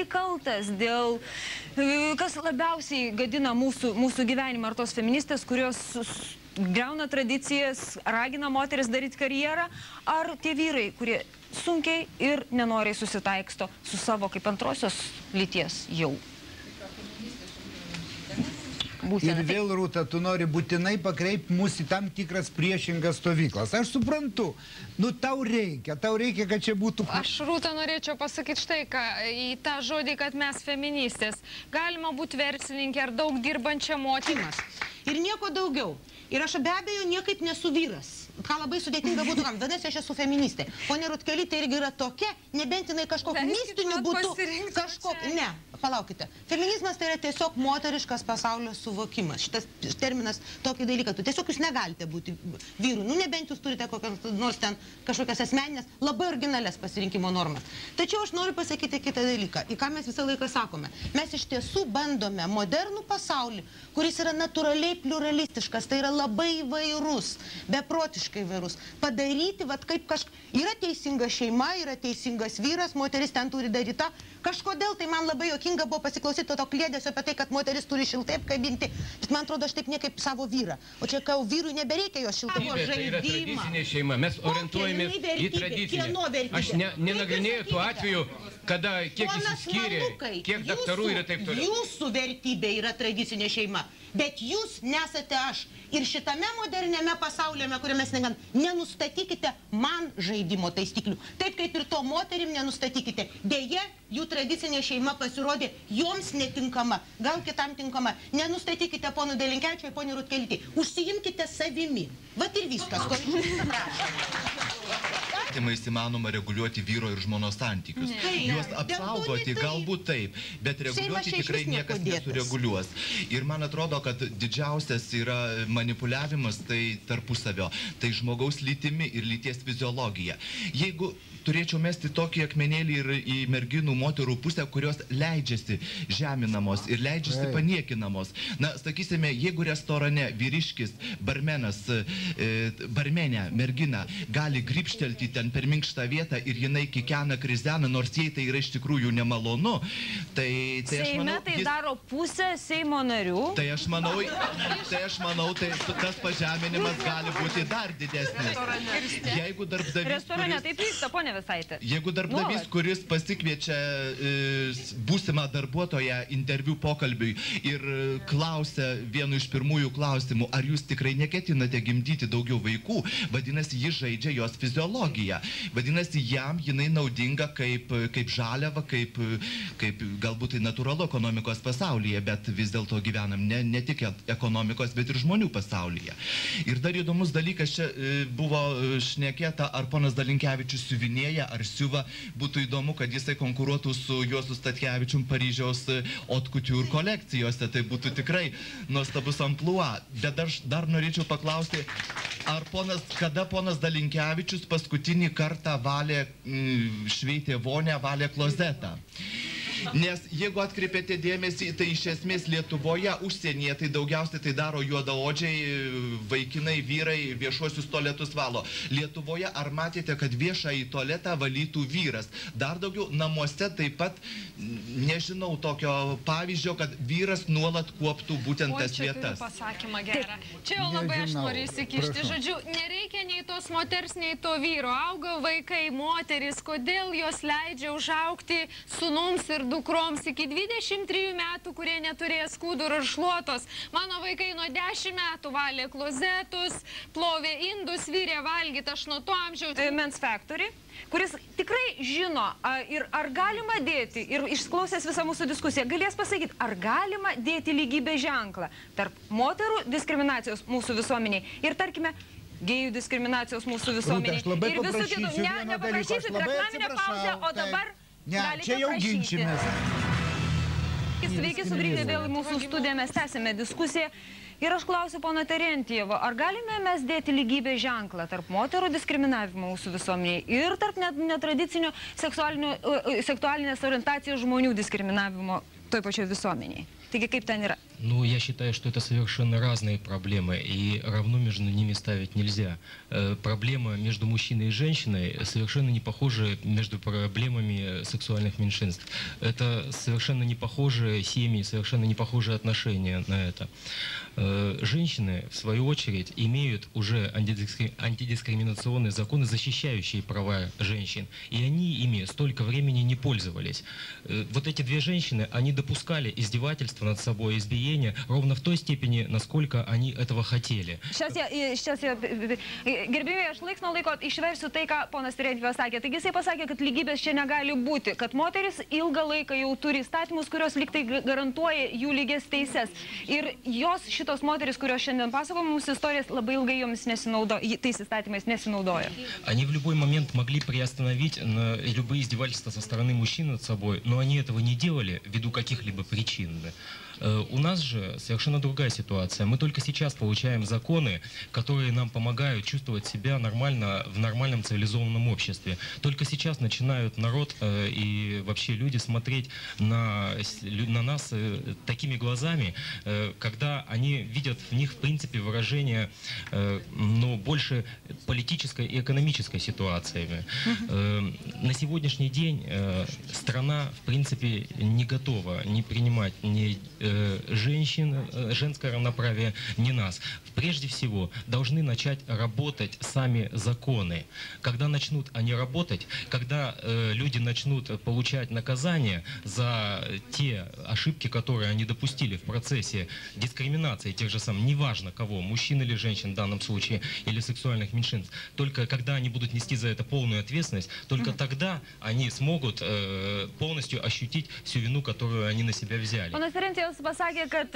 kaltas, kas labiausiai gadina mūsų gyvenimą, ar tos feministės, kurios griauna tradicijas, ragina moteris daryti karjerą, ar tie vyrai, kurie sunkiai ir nenoriai susitaiksto su savo kaip antrosios lyties jau. Ir vėl, Rūta, tu nori būtinai pakreipti mus į tam tikras priešingas stovyklas. Aš suprantu, nu tau reikia, kad čia būtų... Aš, Rūta, norėčiau pasakyti štai ką, į tą žodį, kad mes feministės. Galima būti verslininkė ar daug dirbančia moterimis. Ir nieko daugiau. Ir aš be abejo niekaip nesu vyras. Ką labai sudėtinga būtų kam. Vadinasi, aš esu feministė. Ponia Rutkellytė irgi yra tokia, nebent jinai kažkokiu mistiniu būdu... Ne, palaukite. Feminizmas tai yra tiesiog moteriškas pasaulio suvokimas. Šitas terminas tokį dalyką. Tiesiog jūs negalite būti vyru. Nu, nebent jūs turite nors ten kažkokias asmeninės, labai originalias pasirinkimo normas. Tačiau aš noriu pasakyti kitą dalyką, į ką mes visą laiką sakome. Mes iš tiesų bandome modernų pasaulį, kuris yra natūraliai pliuralistiškas, tai yra labai įvairus, beprotiškai įvairus. Padaryti, vat kaip yra teisinga šeima, yra teisingas vyras, moteris ten turi daryti tą. Kažkodėl tai man labai juokinga buvo pasiklausyti to kliedesio apie tai, kad moteris turi šiltai apkabinti. Bet man atrodo, aš taip niekaip savo vyrą. O čia, kai vyrui nebereikia jo šiltai. Tai yra tradicinė šeima. Mes orientuojamės į tradicinę. Aš nenagrinėjau tuo atveju, kada kiek išsiskyrė, kiek daktarų yra taip toliau. Jūsų vertybė yra tradicinė šeima. Bet jūs nesate aš. Ir šitame moderniame pasaulyje, kuriame mes nenustatykite man žaidimo taisyklių. Taip kaip ir to moterim nenustatykite. Deja, jų tradicinė šeima pasirodė joms netinkama, gal kitam tinkama. Nenustatykite ponui Dalinkevičiui, ponui Rutkellytei. Užsiimkite savimi. Vat ir viskas. Įmanoma reguliuoti vyro ir žmonos santykius. Juos apsaugoti galbūt taip, bet reguliuoti tikrai niekas nesureguliuos. Ir man atrodo, kad didžiausias yra manipuliavimas tai tarpusavio, tai žmogaus lytimi ir lyties fiziologija. Jeigu turėčiau mesti tokį akmenėlį ir į merginų moterų pusę, kurios leidžiasi žeminamos ir leidžiasi paniekinamos. Na, sakysime, jeigu restorane vyriškis, barmenas, barmenė, mergina gali gripštelti ten per minkštą vietą ir jinai kikena, krizena, nors jai tai yra iš tikrųjų nemalonu, tai aš manau... Seime tai daro pusę Seimo narių. Tai aš manau, tai tas pažeminimas gali būti dar didesnis. Jeigu darbdavys... Restorane taip vyksta, ponia Visaitė. Jeigu darbdavys, kuris pasikviečia būsimą darbuotoją interviu pokalbiui ir klausia vienu iš pirmųjų klausimų, ar jūs tikrai neketinate gimdyti daugiau vaikų, vadinasi, jis žaidžia jos fiziologiją. Vadinasi, jam jinai naudinga kaip žaliava, kaip galbūt tai natūralu ekonomikos pasaulyje, bet vis dėlto gyvenam ne tik ekonomikos, bet ir žmonių pasaulyje. Ir dar įdomus dalykas, čia buvo šnekėta, ar ponas Dalinkevičius siuvinėja, ar siuva. Būtų įdomu, kad jisai konkuruotų su Juozu Statkevičium Paryžiaus haute couture kolekcijose. Tai būtų tikrai nuostabus amplua. Bet aš dar norėčiau paklausti, kada ponas Dalinkevičius paskutinį kartą šveitė vonę, valė klozetą. Nes jeigu atkreipėte dėmesį, tai iš esmės Lietuvoje, užsienyje, tai daugiausiai tai daro juodaodžiai, vaikinai, vyrai viešuosius tualetus valo. Lietuvoje ar matėte, kad viešąjį tualetą valytų vyras? Dar daugiau, namuose taip pat, nežinau tokio pavyzdžio, kad vyras nuolat kuoptų būtent tas vietas. Čia turiu pasakymą gerą. Čia jau labai aš noriu įsikišti. Žodžiu, nereikia nei tos moters, nei to vyro. Auga vaikai, moteris, kodėl jos leidžia užaugti sūnums ir dukroms iki 23 metų, kurie neturės skudurų ir šluotos. Mano vaikai nuo 10 metų valė klozetus, plovė indus, virė valgyti, aš nuo to amžiaus... Men's Factory, kuris tikrai žino, ar galima dėti, ir išklausęs visą mūsų diskusiją, galės pasakyti, ar galima dėti lygybės ženklą tarp moterų diskriminacijos mūsų visuomeniai ir, tarkime, gėjų diskriminacijos mūsų visuomeniai. Rūta, aš labai paprašysiu vieno dalyko, aš labai atsiprašau. O dabar ne, čia jau ginčimės. Sveiki, sugrįžę vėl į mūsų studiją, mes tęsime diskusiją. Ir aš klausiu pono Terentjevo, ar galime mes dėti lygybės ženklą tarp moterų diskriminavimo mūsų visuomenėje ir tarp netradicinio seksualinės orientacijos žmonių diskriminavimo toj pačioj visuomenėje? Taigi kaip ten yra? Ну, я считаю, что это совершенно разные проблемы, и равно между ними ставить нельзя. Проблема между мужчиной и женщиной совершенно не похожа между проблемами сексуальных меньшинств. Это совершенно не похожие семьи, совершенно не похожие отношения на это. Женщины, в свою очередь, имеют уже антидискриминационные законы, защищающие права женщин, и они ими столько времени не пользовались. Вот эти две женщины, они допускали издевательства над собой, избиения, ровно в той степени, насколько они этого хотели. Сейчас gerbėjai, aš laiks nuo laiko išversiu tai, ką ponas Terentjevas sakė. Taigi jisai pasakė, kad lygybės čia negali būti, kad moteris ilgą laiką jau turi įstatymus, kurios lygtai garantuoja jų lygias teises. Ir jos, šitos moteris, kurios šiandien pasako mums istorijas, labai ilgai jomis nesinaudoja, tais įstatymais nesinaudoja. Они в любой момент могли приостановить любые издевательства со стороны мужчин над собой, но они этого не делали ввиду каких-либо причин. У нас же совершенно другая ситуация. Мы только сейчас получаем законы, которые нам помогают чувствовать себя нормально в нормальном цивилизованном обществе. Только сейчас начинают народ и вообще люди смотреть на нас такими глазами, когда они видят в них, в принципе, выражение, но больше политической и экономической ситуации. На сегодняшний день страна, в принципе, не готова не принимать ни женщин, женское равноправие, не нас. Прежде всего, должны начать работать сами законы. Когда начнут они работать, когда люди начнут получать наказание за те ошибки, которые они допустили в процессе дискриминации тех же самых, неважно кого, мужчин или женщин в данном случае, или сексуальных меньшинств, только когда они будут нести за это полную ответственность, только тогда они смогут полностью ощутить всю вину, которую они на себя взяли. Pasakė, kad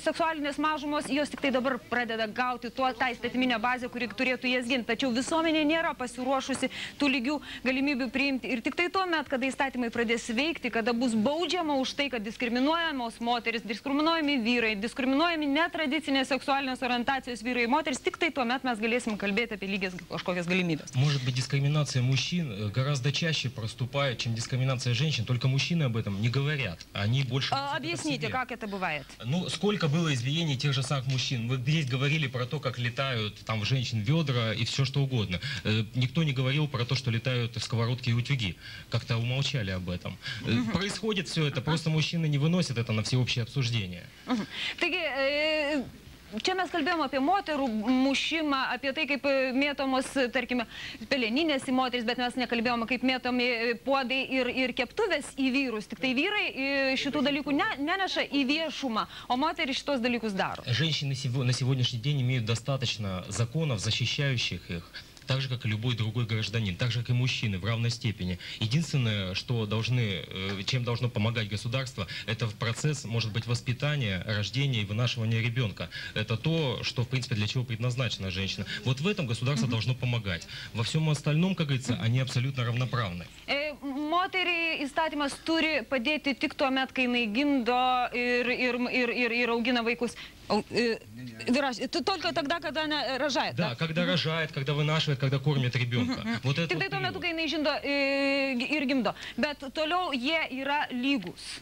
seksualinės mažumos, jos tik tai dabar pradeda gauti tą įstatyminę bazę, kuri turėtų jas ginti. Tačiau visuomenė nėra pasiruošusi tų lygių galimybių priimti. Ir tik tai tuomet, kada įstatymai pradės veikti, kada bus baudžiama už tai, kad diskriminuojamos moteris, diskriminuojami vyrai, diskriminuojami netradicinės seksualinės orientacijos vyrai ir moteris, tik tai tuomet mes galėsim kalbėti apie lygias kažkokias galimybės. Может быть, дискриминация мужчин гораздо чаще проступает, чем дискриминация женщин, только мужчины об этом не говорят. Они больше... Объясните, как это бывает? Ну, сколько было избиений тех же самых мужчин. Вы здесь говорили про то, как летают там женщин ведра и все что угодно. Никто не говорил про то, что летают сковородки и утюги. Как-то умолчали об этом. Происходит все это, просто мужчины не выносят это на всеобщее обсуждение. Čia mes kalbėjome apie moterų mušimą, apie tai, kaip mėtomos, tarkime, peleninės į moteris, bet mes nekalbėjome, kaip mėtomi puodai ir keptuvės į vyrus. Tik tai vyrai šitų dalykų neneša į viešumą, o moteris šitos dalykus daro. Женщины на сегодняшний день имеют достаточно законов, защищающих их, так же, как и любой другой гражданин, так же, как и мужчины в равной степени. Единственное, что чем должно помогать государство, это процесс, может быть, воспитания, рождения и вынашивания ребенка. Это то, что, в принципе, для чего предназначена женщина. Вот в этом государство должно помогать. Во всем остальном, как говорится, они абсолютно равноправны. Moteriai įstatymas turi padėti tik tuo met, kai jinai gimdo ir augina vaikus. Только тогда, когда она рожает. Да, когда рожает, когда вынашивает, когда кормит ребенка. Вот это tik tai tuo metu, kai jinai žindo ir gimdo. Bet toliau jie yra lygus.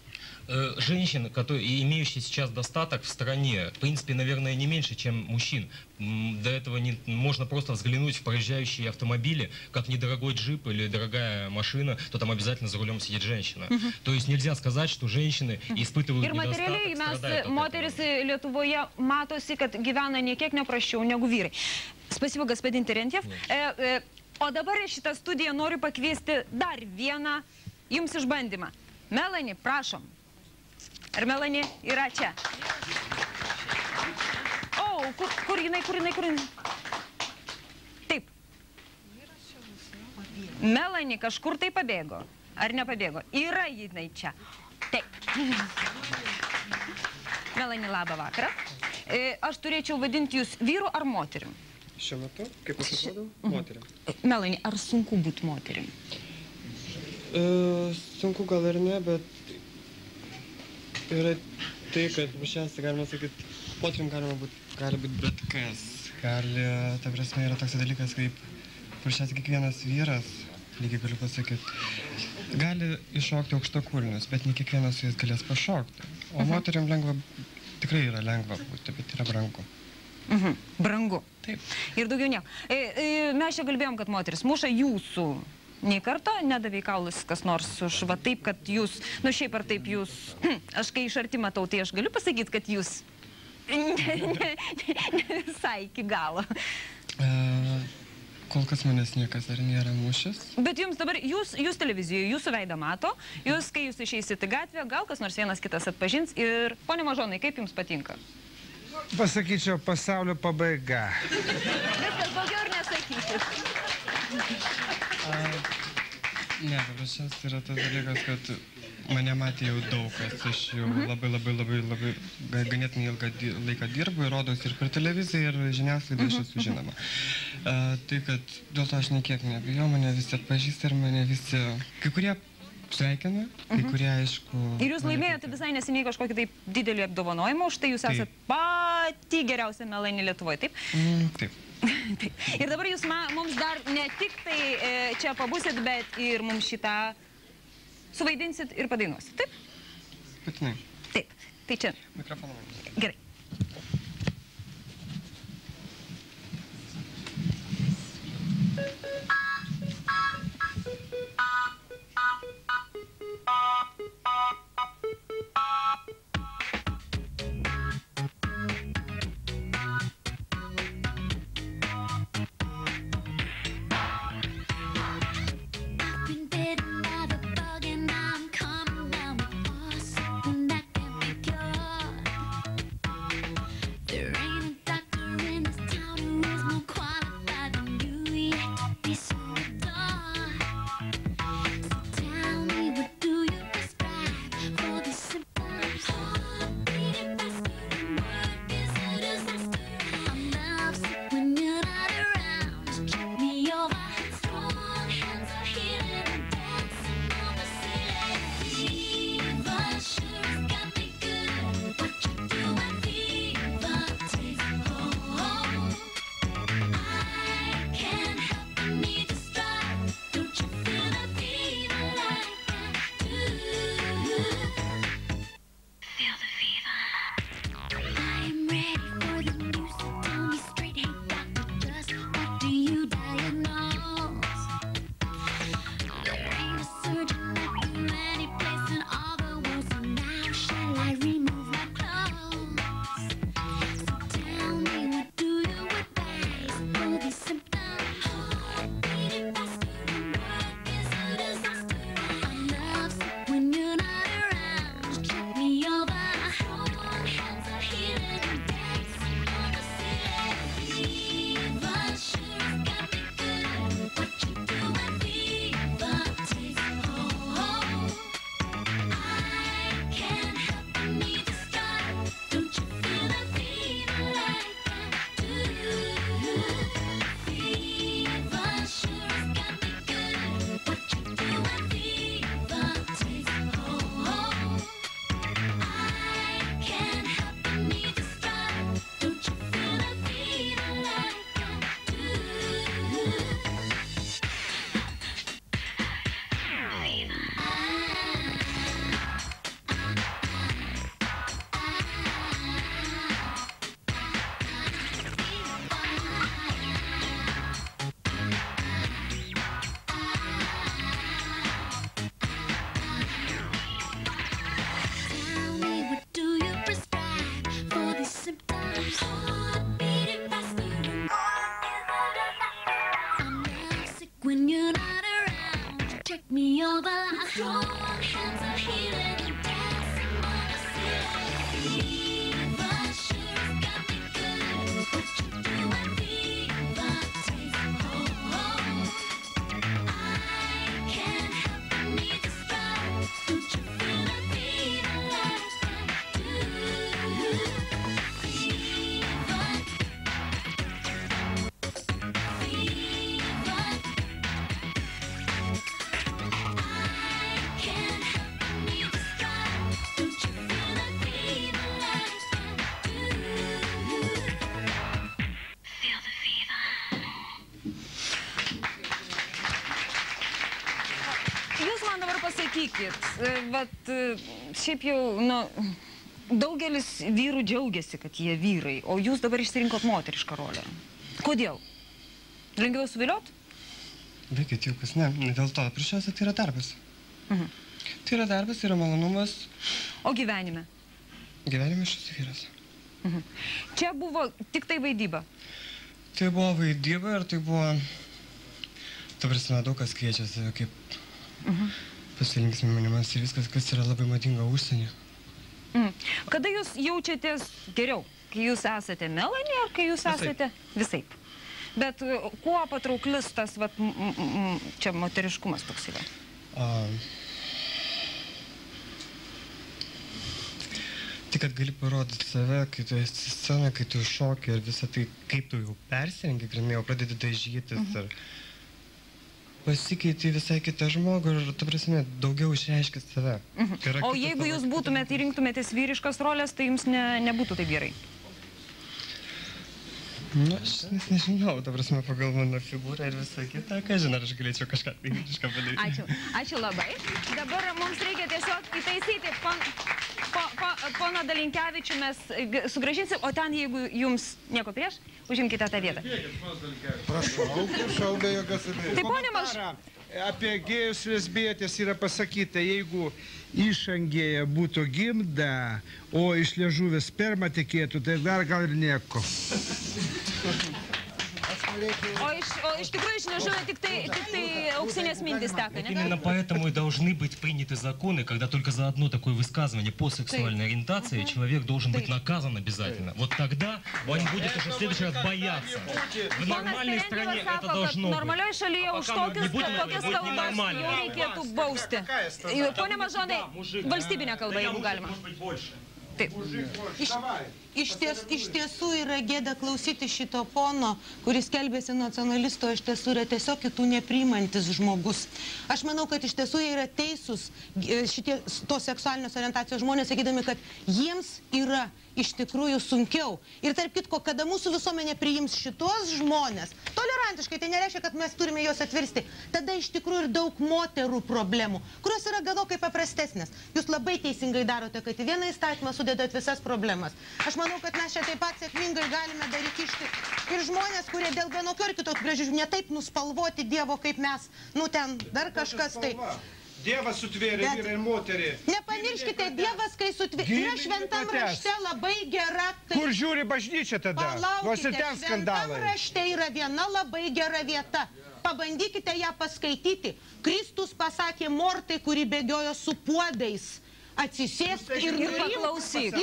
Женщин, имеющие сейчас достаток в стране, в принципе, наверное, не меньше, чем мужчин. До этого можно просто взглянуть в проезжающие автомобили, как недорогой джип или дорогая машина, то там обязательно за рулем сидит женщина. То есть нельзя сказать, что женщины испытывают недостаток, страдают от этого. Moteris Lietuvoje matosi, kad gyvena niekiek neprasčiau negu vyrai. Spasibo, господин Terentjev. O dabar į šitą studiją noriu pakviesti dar vieną jums išbandymą. Melanie, prašom. Ar Melanie yra čia? O, kur jinai? Taip. Melanie kažkur tai pabėgo. Ar nepabėgo? Yra jinai čia. Taip. Melanie, labą vakarą. Aš turėčiau vadinti jūs vyru ar moterim? Šiuo metu, kaip aš atrodo, moterim. Melanie, ar sunku būti moterim? Sunku gal ir ne, bet yra tai, kad šiandien galima sakyti, moterim gali būti bet kas. Ta prasme, yra toks dalykas, kaip šiandien kiekvienas vyras lygiai galiu pasakyti, gali iššokti aukštakulnius, bet ne kiekvienas su jais galės pašokti. O moteriam lengva, tikrai yra lengva būti, bet yra brangu. Brangu. Taip. Ir daugiau nieko. Mes čia kalbėjom, kad moteris muša jūsų. Nei karto nedavė kaulus kas nors už va taip, kad jūs, nu šiaip ar taip jūs, aš kai iš arti matau, tai aš galiu pasakyti, kad jūs ne visai iki galo. Kol kas manęs niekas dar nėra mušęs. Bet jums dabar, jūs televizijoje, jūsų veidą mato, jūs, kai jūs išeisit į gatvę, gal kas nors vienas kitas atpažins ir, pone Mažonai, kaip jums patinka? Pasakyčiau, pasaulio pabaiga. Viskas, daugiau ir nesakysit. Ne, paprasčiausiai yra tas dalykas, kad mane matė jau daug kas, aš jau labai ganėtinai ilgą laiką dirbu ir rodos ir per televiziją, ir žiniasklaidą aš esu žinoma. Tai, kad dėl to aš niekiek nebijau, mane visi atpažįsta ir mane visi, kai kurie sveikina, kai kurie aišku... Ir jūs laimėjote visai neseniai kažkokį taip didelį apdovanojimą, už tai jūs esate pati geriausia melainė Lietuvoje, taip? Taip. Ir dabar jūs mums dar ne tik tai čia pabusit, bet ir mums šitą suvaidinsit ir padainuosit, taip? Būtinai. Taip, tai čia. Mikrofoną. Gerai. There ain't a doctor in this town who is more qualified than you yet to be so sakykit, vat, šiaip jau, nu, daugelis vyrų džiaugiasi, kad jie vyrai, o jūs dabar išsirinkot moterišką rolę. Kodėl? Lengviau suviliot? Vaikit, jau kas ne, dėl to, prieščiausia, tai yra darbas. Tai yra darbas, tai yra malonumas. O gyvenime? Gyvenime aš esu vyras. Čia buvo tik tai vaidyba? Tai buvo vaidyba ir tai buvo... Ta prasme, daug kas kviečia save kaip pasilinksminimas ir viskas, kas yra labai madinga užsienį. Kada jūs jaučiatės geriau? Kai jūs esate Melanie ar kai jūs esate visaip? Bet kuo patrauklis tas, vat, čia moteriškumas toks yra? Tai, kad gali parodyti save, kai tu esi scena, kai tu šoki ir visą tai, kaip tu jau persirengi, grinai, jau pradedi dažytis ir pasikeiti visai kitą žmogų ir, ta prasme, daugiau išreiškia save. O jeigu jūs būtumėte rinktumėtės vyriškas rolės, tai jums nebūtų taip gerai? Nu, aš nežinau, ta prasme, pagal mano figūrą ir visą kitą, ką žinai, ar aš galėčiau kažką tai vyrišką padaryti. Ačiū labai. Dabar mums reikia tiesiog įtaisyti pono Dalinkevičių mes sugrąžinsim, o ten, jeigu jums nieko prieš, užimkite tą vietą. Prašau, be jokios abejonės. Tai ponė Maž... Apie gėjus lesbietės yra pasakyta, jeigu išangėje būtų gimda, o iš liežuvės sperma tekėtų, tai dar gal ir nieko. O iš tikrųjų iš liežuvio tik tai auksinės mintys teka, не? Именно поэтому и должны быть приняты законы, когда только за одно такое высказывание по сексуальной ориентации человек должен быть наказан обязательно. Вот тогда он будет уже в следующий раз бояться. В нормальной стране это должно быть. Normalioj šalyje už tokias kalbas jau reikėtų bausti. Pone Mažonai, valstybinė kalba, jeigu galima. Taip. Iš tiesų yra gėda klausyti šito pono, kuris skelbėsi nacionalisto, iš tiesų yra tiesiog kitų nepriimantis žmogus. Aš manau, kad iš tiesų yra teisūs šitie tos seksualinės orientacijos žmonės, sakydami, kad jiems yra iš tikrųjų sunkiau. Ir tarp kitko, kada mūsų visuomenė priims šitos žmonės, tolerantiškai, tai nereiškia, kad mes turime juos atvirsti, tada iš tikrųjų ir daug moterų problemų, kurios yra gerokai paprastesnės. Jūs labai teisingai darote, kad į vieną įstatymą sudedat visas problemas. Aš manau, kad mes čia taip pat sėkmingai galime dar įkišti ir žmonės, kurie dėl vienokių ar kitokių priežasčių netaip nuspalvoti Dievo kaip mes, nu ten dar kažkas tai. Dievas sutvėrė vyrą ir moterį. Nepamirškite, Dievas, kai sutvėrė, yra šventam rašte labai gera. Kur žiūri bažnyčia tada? Palaukite, šventam rašte yra viena labai gera vieta. Pabandykite ją paskaityti. Kristus pasakė mortai, kuri bėgiojo su puodais, atsisėsk ir paklausyk.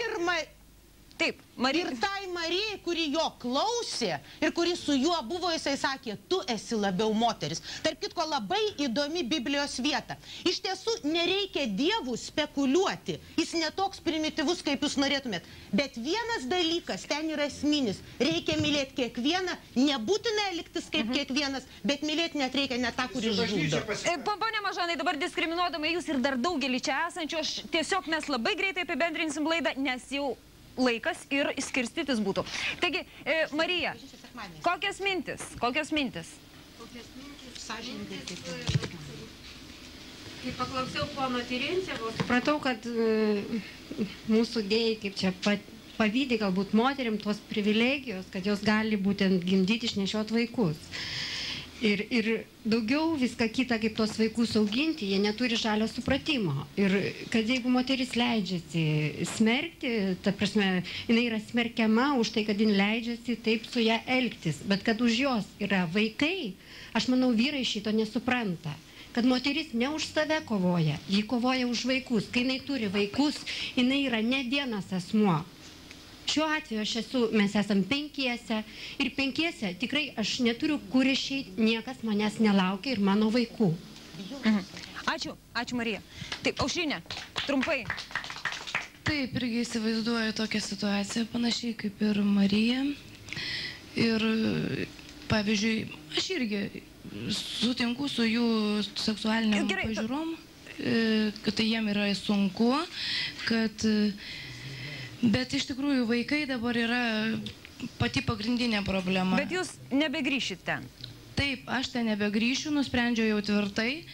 Taip, ir tai Marijai, kuri jo klausė ir kuri su juo buvo, jisai sakė, tu esi labiau moteris. Tarp kitko, labai įdomi Biblijos vieta. Iš tiesų, nereikia Dievų spekuliuoti. Jis netoks primityvus, kaip jūs norėtumėt. Bet vienas dalykas ten yra esminis. Reikia mylėti kiekvieną, nebūtinai elgtis kaip kiekvienas, bet mylėti net reikia ne tą, kurį žudo. Pone Mažonai, dabar diskriminuodama jūs ir dar daugelį čia esančių, tiesiog mes labai greitai apibendrinsim laidą, nes jau laikas ir skirstytis būtų. Taigi, Marija, kokias mintis? Kokias mintis? Kai paklausiau pono Tirencevo, supratau, kad mūsų gėjai, kaip čia pavydi galbūt moterim tos privilegijos, kad jos gali būtent gimdyti, išnešiot vaikus. Ir daugiau viską kitą, kaip tos vaikus auginti, jie neturi žalio supratimo. Ir kad jeigu moteris leidžiasi smerkti, ta prasme, jinai yra smerkiama už tai, kad jin leidžiasi taip su ją elgtis. Bet kad už jos yra vaikai, aš manau, vyrai šito nesupranta. Kad moteris ne už save kovoja, ji kovoja už vaikus. Kai jinai turi vaikus, jinai yra ne vienas asmuo. Šiuo atveju mes esam penkiese ir penkiese tikrai aš neturiu kur išeiti, niekas manęs nelaukia ir mano vaikų. Ačiū, ačiū Marija. Taip, Aušrinė, trumpai. Taip, irgi įsivaizduoju tokią situaciją, panašiai kaip ir Marija. Ir, pavyzdžiui, aš irgi sutinku su jų seksualiniam pažiūrom, kad tai jiem yra sunku, kad... Bet iš tikrųjų vaikai dabar yra pati pagrindinė problema. Bet jūs nebegrįšit ten? Taip, aš ten nebegrįšiu, nusprendžiau jau tvirtai.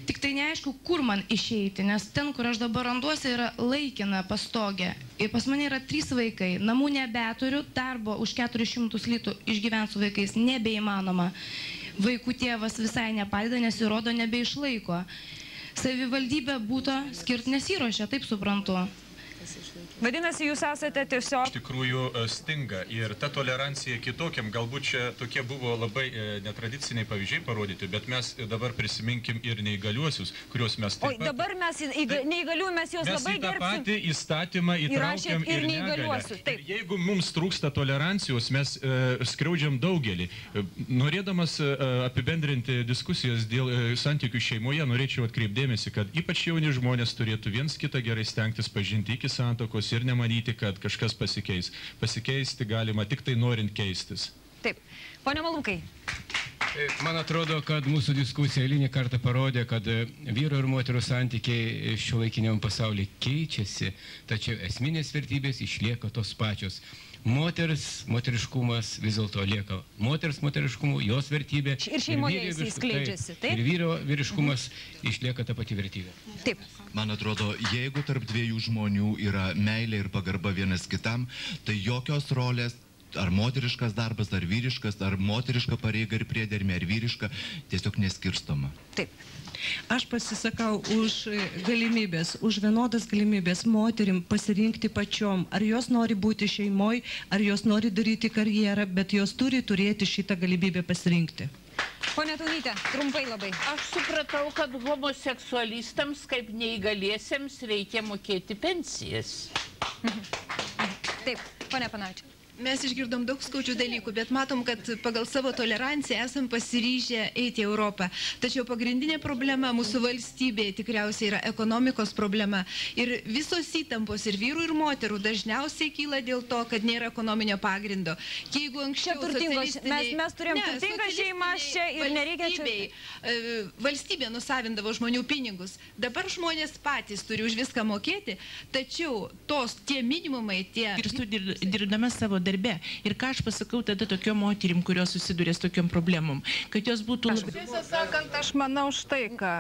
Tik tai neaišku, kur man išeiti, nes ten, kur aš dabar randuosi, yra laikina pastogė. Ir pas mane yra 3 vaikai, namų nebeturiu, darbo už 400 litų išgyventi su vaikais nebeįmanoma. Vaikų tėvas visai nepadeda, nes įrodo nebeišlaiko. Savivaldybė būtų skirti nesiruošia, taip suprantu. Vadinasi, jūs esate tiesiog... Iš tikrųjų stinga ir ta tolerancija kitokiam, galbūt čia tokie buvo labai netradiciniai pavyzdžiai parodyti, bet mes dabar prisiminkim ir neįgaliuosius, kuriuos mes taip pat... O dabar mes neįgaliųjų, mes juos labai gerbsim. Mes į tą patį įstatymą įtraukiam ir negalę. Ir jeigu mums trūksta tolerancijos, mes skriaudžiam daugelį. Norėdamas apibendrinti diskusijas dėl santykių šeimoje, norėčiau atkreipdėmėsi, kad ypač jauni žmonės turėtų viens kitą gerai stengtis pažinti iki santuokos ir nemanyti, kad kažkas pasikeis. Pasikeisti galima tik tai norint keistis. Taip. Pone Malūkai. Man atrodo, kad mūsų diskusija eilinį kartą parodė, kad vyro ir moterų santykiai šiuolaikiniam pasaulyje keičiasi, tačiau esminės vertybės išlieka tos pačios. Moteriškumas vis dėlto lieka moteriškumu, jos vertybė. Ir šeimoje jis skleidžiasi, taip? Ir vyro vyriškumas išlieka ta pati vertybė. Taip. Man atrodo, jeigu tarp 2 žmonių yra meilė ir pagarba vienas kitam, tai jokios rolės, ar moteriškas darbas, ar vyriškas, ar moteriška pareiga ir priedermė, ar vyriška, tiesiog neskirstoma. Taip. Aš pasisakau už galimybės, už vienodas galimybės moterim pasirinkti pačiom, ar jos nori būti šeimoj, ar jos nori daryti karjerą, bet jos turi turėti šitą galimybę pasirinkti. Pone Taunyte, trumpai labai. Aš supratau, kad homoseksualistams kaip neįgaliesiems reikia mokėti pensijas. Taip, pone Panavičiau. Mes išgirdom daug skaudžių dalykų, bet matom, kad pagal savo toleranciją esam pasiryžę eiti į Europą. Tačiau pagrindinė problema mūsų valstybėje tikriausiai yra ekonomikos problema. Ir visos įtampos ir vyrų ir moterų dažniausiai kyla dėl to, kad nėra ekonominio pagrindo. Jeigu anksčiau mes turėjom turtingas šeimas čia ir nereikia čia... Valstybė nusavindavo žmonių pinigus. Dabar žmonės patys turi už viską mokėti, tačiau tie minimumai, Ir tu dirbdama savo darbe. Ir ką aš pasakau tada tokiom moterim, kurios susiduria su tokiom problemom, kad jos būtų... Tiesą sakant, aš manau štai ką.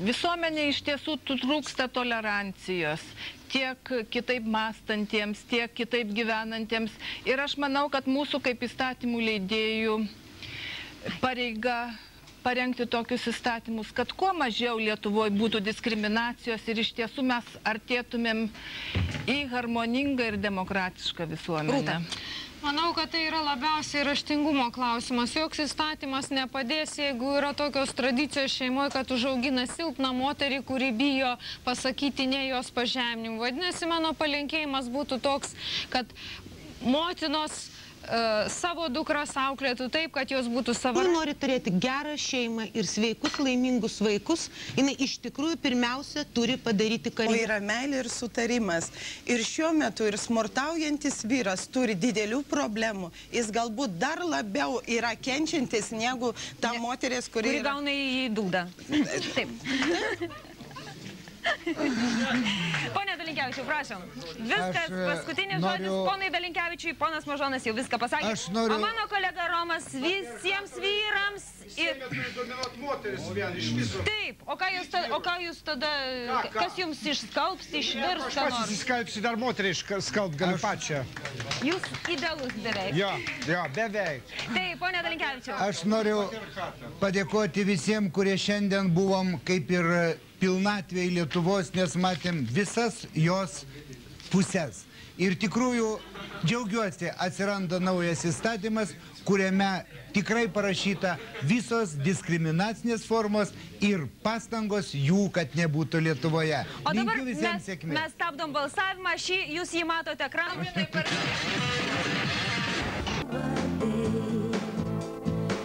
Visuomenė iš tiesų trūksta tolerancijos tiek kitaip mąstantiems, tiek kitaip gyvenantiems. Ir aš manau, kad mūsų kaip įstatymų leidėjų pareiga parengti tokius įstatymus, kad kuo mažiau Lietuvoje būtų diskriminacijos ir iš tiesų mes artėtumėm į harmoningą ir demokratišką visuomenę. Manau, kad tai yra labiausiai raštingumo klausimas. Joks įstatymas nepadės, jeigu yra tokios tradicijos šeimoje, kad užaugina silpną moterį, kuri bijo pasakyti ne jos pažeminimu. Vadinasi, mano palinkėjimas būtų toks, kad motinos savo dukras auklėtų taip, kad jos būtų savo... Jei nori turėti gerą šeimą ir sveikus, laimingus vaikus, jinai iš tikrųjų pirmiausia turi padaryti karjerą. O yra meilė ir sutarimas. Ir šiuo metu ir smurtaujantis vyras turi didelių problemų. Jis galbūt dar labiau yra kenčiantis negu ta moteris, kuri gauna į dūdą. Taip. Pone Dalinkevičiau, prašom. Viskas, paskutinis žodis ponai Dalinkevičiui, ponas Mažonas jau viską pasakė. O mano kolega Romas visiems vyrams... Taip, o ką jūs tada, kas jums išskalbs, išvirs, ką nors? Aš išskalbsiu, dar moterį išskalbt galiu pačią. Jūs idealus beveik. Jo, beveik. Taip, pone Dalinkevičiau. Aš noriu padėkoti visiems, kurie šiandien buvom kaip ir pilnatvėj Lietuvos, nes matėm visas jos pusės. Ir tikrųjų džiaugiuosi, atsiranda naujas įstatymas, kuriame tikrai parašyta visos diskriminacinės formos ir pastangos jų, kad nebūtų Lietuvoje. O dabar mes stabdom balsavimą, jūs jį matote ekraną.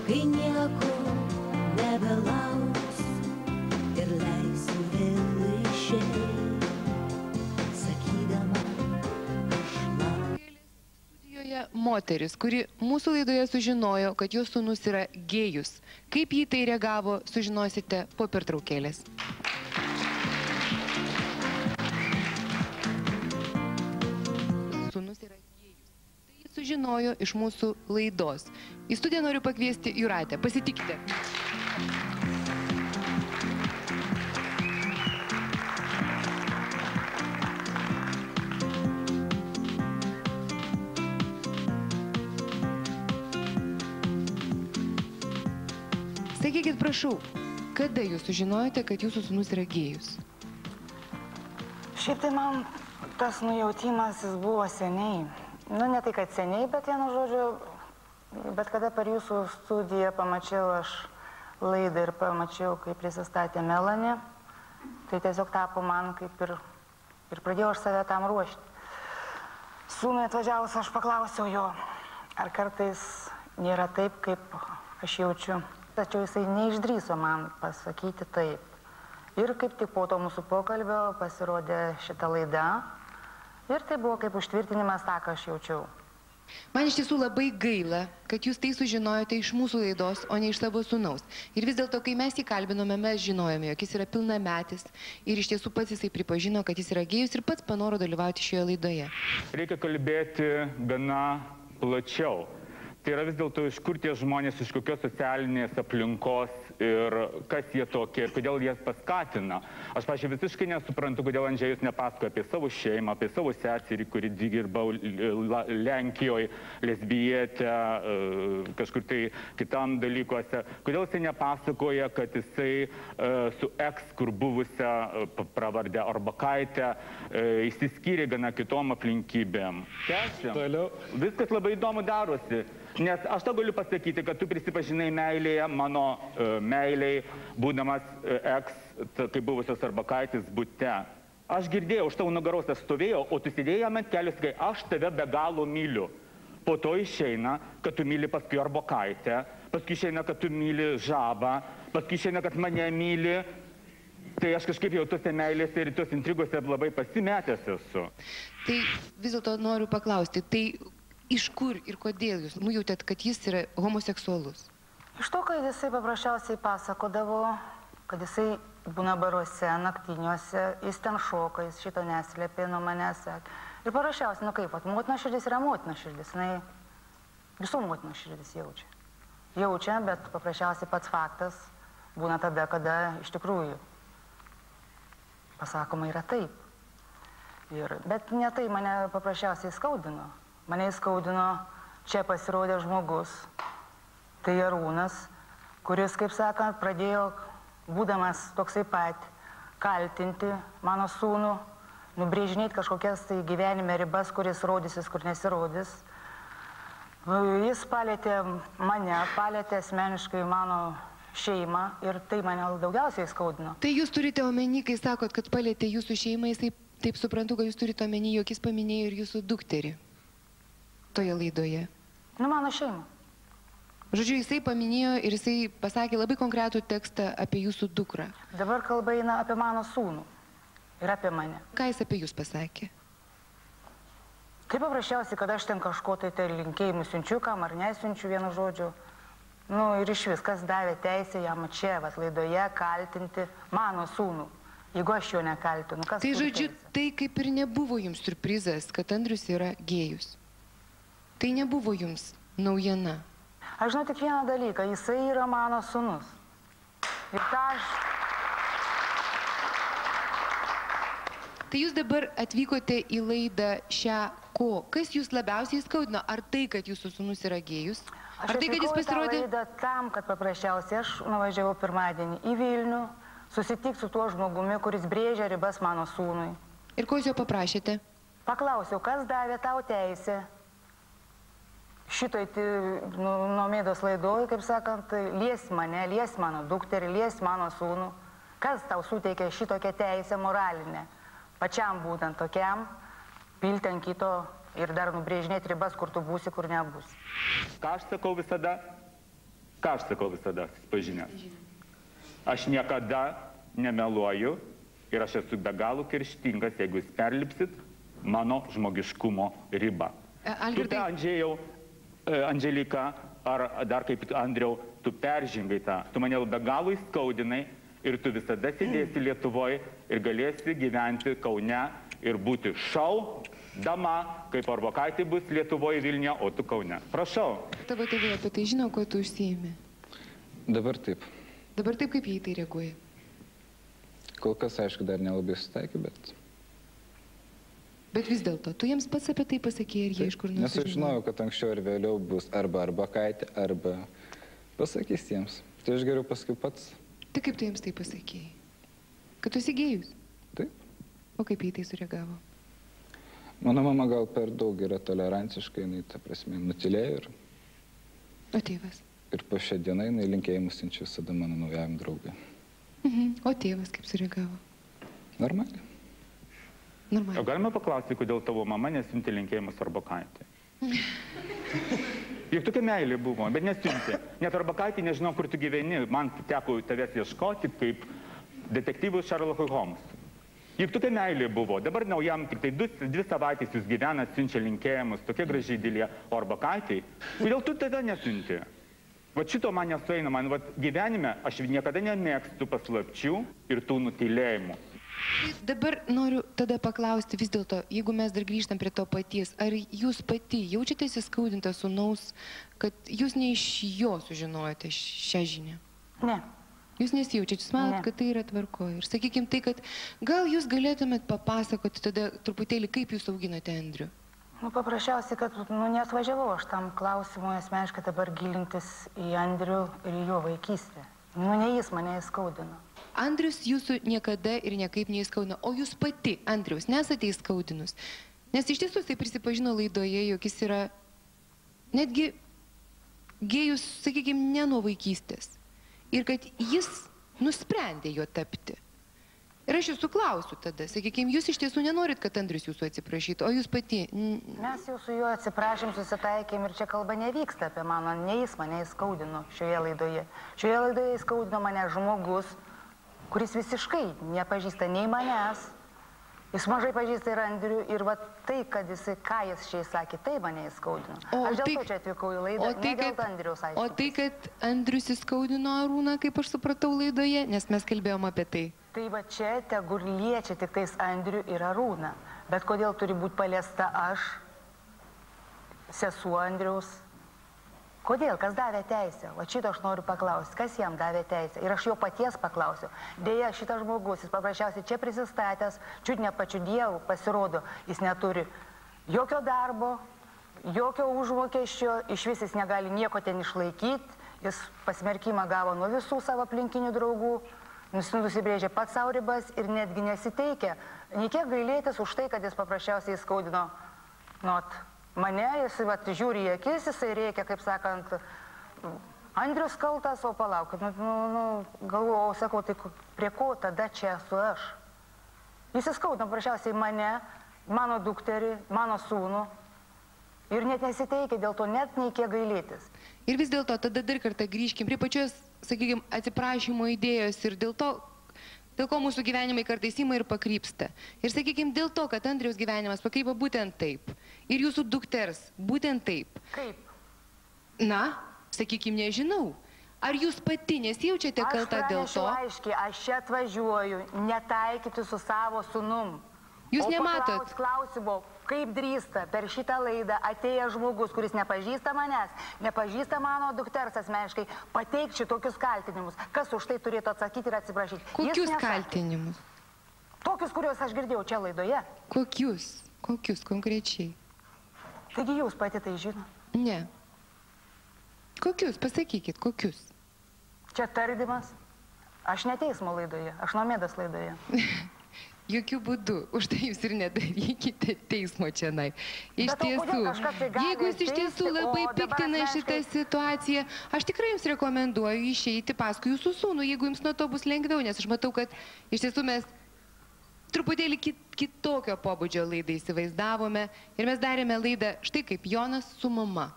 Kai nieko nebelauks ir leisiu vėl išeit, sakydama Studijoje moteris, kuri mūsų laidoje sužinojo, kad jos sūnus yra gėjus. Kaip jį tai reagavo, sužinosite po pertraukėlės. Sūnus yra gėjus. Tai jis sužinojo iš mūsų laidos. Į studiją noriu pakviesti Jūratę. Pasitikite. Sakykit, prašau, kada jūs sužinojote, kad jūsų sūnus yra gėjus? Šiaip tai man tas nujautimas jis buvo seniai. Nu, ne tai, kad seniai, bet vienu žodžiu, bet kada per jūsų studiją pamačiau aš laidą ir pamačiau, kaip prisistatė Melanie, tai tiesiog tapo man kaip ir pradėjau aš save tam ruošti. Sūnui atvažiavus aš paklausiau jo, ar kartais nėra taip, kaip aš jaučiu. Tačiau jisai neišdrįso man pasakyti taip. Ir kaip tik po to mūsų pokalbio pasirodė šita laida. Ir tai buvo kaip užtvirtinimas tą, ką aš jaučiau. Man iš tiesų labai gaila, kad jūs tai sužinojote iš mūsų laidos, o ne iš savo sūnaus. Ir vis dėlto, kai mes jį kalbinome, mes žinojome, jog jis yra pilnametis. Ir iš tiesų pats jisai pripažino, kad jis yra gėjus ir pats panoro dalyvauti šioje laidoje. Reikia kalbėti gana plačiau. Tai yra vis dėlto iš kur tie žmonės, iš kokios socialinės aplinkos ir kas jie tokie, kodėl jie paskatina. Aš, pažiūrėjau, visiškai nesuprantu, kodėl Andžejus nepasakoja apie savo šeimą, apie savo seserį, kuri dirba Lenkijoje, lesbietė, kažkur tai kitam dalykuose. Kodėl jisai nepasakoja, kad jisai su eks, kur buvusią pravardę Orbakaitę, išsiskyrė gana kitom aplinkybėm. Tęsiam. Viskas labai įdomu darosi. Nes aš to galiu pasakyti, kad tu prisipažinai meilėje, mano meiliai, būdamas eks, kaip buvusios Orbakaitės bute. Aš girdėjau, už tavo nugaros aš stovėjau, o tu sėdėjai ant kelių, sakai, aš tave be galo myliu. Po to išeina, kad tu myli paskui Orbakaitę, paskui išeina, kad tu myli Žabą, paskui išeina, kad mane myli. Tai aš kažkaip jau tose meilėse ir tose intrigose labai pasimetęs esu. Tai vis dėlto noriu paklausti, tai iš kur ir kodėl jūs nujautėt, kad jis yra homoseksualus? Iš to, kad jisai paprasčiausiai pasakodavo, kad jisai būna baruose, naktiniuose, jis ten šoka, jis šito neslėpė nuo manęs. Ir paprasčiausiai, nu kaip, motina širdis yra motina širdis, visų motina širdis jaučia. Jaučia, bet paprasčiausiai pats faktas būna tada, kada iš tikrųjų pasakoma yra taip. Bet ne tai mane paprasčiausiai skaudino. Mane įskaudino, čia pasirodė žmogus, tai Arūnas, kuris, kaip sakant, pradėjo, būdamas toksai pat, kaltinti mano sūnų, nubrėžinėti kažkokias tai gyvenime ribas, kuris rodysis, kur nesirodys. Jis palėtė mane, palėtė asmeniškai mano šeimą ir tai mane daugiausiai įskaudino. Tai jūs turite omeny, kai sakot, kad palėtė jūsų šeimą, jisai taip suprantu, kad jūs turite omeny, jog jis paminėjo ir jūsų dukterį toje laidoje. Nu, mano šeima. Žodžiu, jisai paminėjo ir jisai pasakė labai konkretų tekstą apie jūsų dukrą. Dabar kalba eina apie mano sūnų ir apie mane. Ką jis apie jūs pasakė? Tai paprasčiausiai, kad aš ten kažko tai linkėjimų siunčiu, kam ar nesiunčiu vienu žodžiu. Nu, ir iš vis, kas davė teisę jam čia, laidoje, kaltinti mano sūnų. Jeigu aš jo nekaltinu, kas... Tai žodžiu, tai kaip ir nebuvo jums surprizas, kad Andrius yra gėjus. Tai nebuvo jums naujiena. Aš žinau tik vieną dalyką, jisai yra mano sūnus. Ir tą aš... Tai jūs dabar atvykote į laidą šią ko? Kas jūs labiausiai skaudino? Ar tai, kad jūsų sūnus yra gėjus? Ar tai, kad jis pasirodė... Aš atvykau į tą laidą tam, kad paprasčiausiai aš nuvažiavau pirmadienį į Vilnių, susitikti su tuo žmogumi, kuris brėžia ribas mano sūnui. Ir ko jūs jo paprašėte? Paklausiau, kas davė tau teisę šitoj Nomėdos laidoj, kaip sakant, lies mane, lies mano dukterį, lies mano sūnų. Kas tau suteikė šitokią teisę moralinę? Pačiam būtent tokiam, pilti ant kito ir dar nubrėžinėti ribas, kur tu būsi, kur nebūsi. Ką aš sakau visada? Susipažinęs. Aš niekada nemeluoju ir aš esu be galo kerštingas, jeigu jūs perlipsit mano žmogiškumo ribą. Tu Andžėjau, Andželika, ar dar kaip Andriau, tu peržengai tą. Tu mane be galo įskaudinai ir tu visada sėdėsi Lietuvoje ir galėsi gyventi Kaune ir būti šau dama, kaip Orbakaitė bus Lietuvoje, Vilniuje, o tu Kaune. Prašau. Tavo tėvai apie tai žino, ko tu užsiėmė? Dabar taip. Dabar taip, kaip jie į tai reaguoja? Kol kas, aišku, dar nelabai susitaikė, bet... Bet vis dėlto, tu jiems pats apie tai pasakė ir jie iš kur nors sužinojo. Nes aš žinojau, kad anksčiau ir vėliau bus arba Orbakaitė, arba pasakys jiems. Tai aš geriau paskui pats. Tai kaip tu jiems tai pasakėjai? Kad tu esi gėjus? Taip. O kaip jie tai sureagavo? Mano mama gal per daug yra tolerantiška, jinai, ta prasme, nutilėjo ir... O tėvas? Ir po šią dieną jinai linkėjimus siunčia visada mano naujajam draugui. O tėvas kaip sureagavo? Normaliai. Normaliai. O galime paklausti, kodėl tavo mama nesiuntė linkėjimus Arbakaitė? Juk tokia meilė buvo, bet nesiuntė. Net Arbakaitė nežinau, kur tu gyveni. Man teko tavęs ieškoti kaip detektyvų Sherlockui Holmesui. Juk tokia meilė buvo. Dabar naujam tik tai 2 savaitės jūs gyvena, siunčia linkėjimus, tokia gražiai idilė. O Arbakaitė, kodėl tu tada nesiuntė? Vat šito man nesueina. Man gyvenime aš niekada nemėgstu paslapčių ir tų nutylėjimų. Dabar noriu tada paklausti vis dėlto, jeigu mes dar grįžtam prie to paties, ar jūs pati jaučiatės įskaudinta sūnaus, kad jūs ne iš jo sužinojote šią žinią? Ne. Jūs nesijaučiat, jūs manot, kad tai yra tvarkoje. Ir sakykim tai, kad gal jūs galėtumėt papasakoti tada truputėlį, kaip jūs auginate Andrių? Nu, paprasčiausiai, kad neatvažiavau aš tam klausimui asmeniškai dabar gilintis į Andrių ir į jo vaikystę. Nu, ne jis mane įskaudino. Andrius jūsų niekada ir niekaip neįskaudino, o jūs pati, Andriaus, nesate įskaudinus. Nes iš tiesų jisai prisipažino laidoje, jog jis yra netgi gėjus, sakykime, ne nuo vaikystės. Ir kad jis nusprendė jo tapti. Ir aš jūsų klausiu tada, sakykime, jūs iš tiesų nenorit, kad Andrius jūsų atsiprašytų, o jūs pati... Mes jau su juo atsiprašym, susitaikėm ir čia kalba nevyksta apie mano, ne jis mane įskaudino šioje laidoje. Šioje laidoje įskaudino mane žmogus, kuris visiškai nepažįsta nei manęs, jis mažai pažįsta ir Andrių, ir va tai, kad jisai, ką jis šiai sakė, tai mane įskaudino. Aš dėl to čia atvykau į laidą, ne dėl Andriaus aiškinti. O tai, kad Andrius įskaudino Arūną, kaip aš supratau laidoje, nes mes kalbėjom apie tai. Tai va čia tegur liečia tik tais Andrių ir Arūną. Bet kodėl turi būti paliesta aš, sesuo Andriaus? Kodėl? Kas davė teisę? O šito aš noriu paklausti. Kas jam davė teisę? Ir aš jo paties paklausiu. Deja, šitas žmogus, jis paprasčiausiai čia prisistatęs, čiut ne pačiu Dievu pasirodo, jis neturi jokio darbo, jokio užmokesčio, iš vis jis negali nieko ten išlaikyti, jis pasmerkimą gavo nuo visų savo aplinkinių draugų, nusibrėžė pats savo ribas ir netgi nesiteikia niekiek gailėtis už tai, kad jis paprasčiausiai įskaudino mane, jis žiūri į akis, jisai reikia, kaip sakant, Andrius kaltas, o palaukit, galvoju, sakau, tai prie ko tada čia esu aš? Jis įskaudino paprasčiausiai mane, mano dukterį, mano sūnų ir net nesiteikia dėl to net niekiek gailėtis. Ir vis dėlto, tada dar kartą grįžkim prie pačios, sakykime, atsiprašymo idėjos ir dėl to, dėl ko mūsų gyvenimai kartais ima ir pakrypsta. Ir sakykime, dėl to, kad Andriaus gyvenimas pakrypa būtent taip. Ir jūsų dukters būtent taip. Kaip? Na, sakykime, nežinau. Ar jūs pati nesijaučiate kalta dėl to? Aš pranešiu aiškiai, aš čia atvažiuoju netaikyti su savo sūnum. Jūs nematot? O paklaus klausimo, kaip drįsta per šitą laidą atėjęs žmogus, kuris nepažįsta manęs, nepažįsta mano dukters asmeniškai, pateikti šitokius kaltinimus. Kas už tai turėtų atsakyti ir atsiprašyti? Kokius kaltinimus? Tokius, kuriuos aš girdėjau čia laidoje. Kokius? Kokius konkrečiai? Taigi jūs pati tai žino? Ne. Kokius? Pasakykit, kokius? Čia tardymas. Aš ne teismo laidoje, aš Nomėdos laidoje. Jokių būdų. Už tai jūs ir nedarykite teismo čianai. Iš tiesų, jeigu jūs iš tiesų labai piktina šitą situaciją, aš tikrai jums rekomenduoju išeiti paskui jūsų sūnų, jeigu jums nuo to bus lengviau, nes aš matau, kad iš tiesų mes truputėlį kitokio pobūdžio laidą įsivaizdavome ir mes darėme laidą štai kaip Jonas su mama.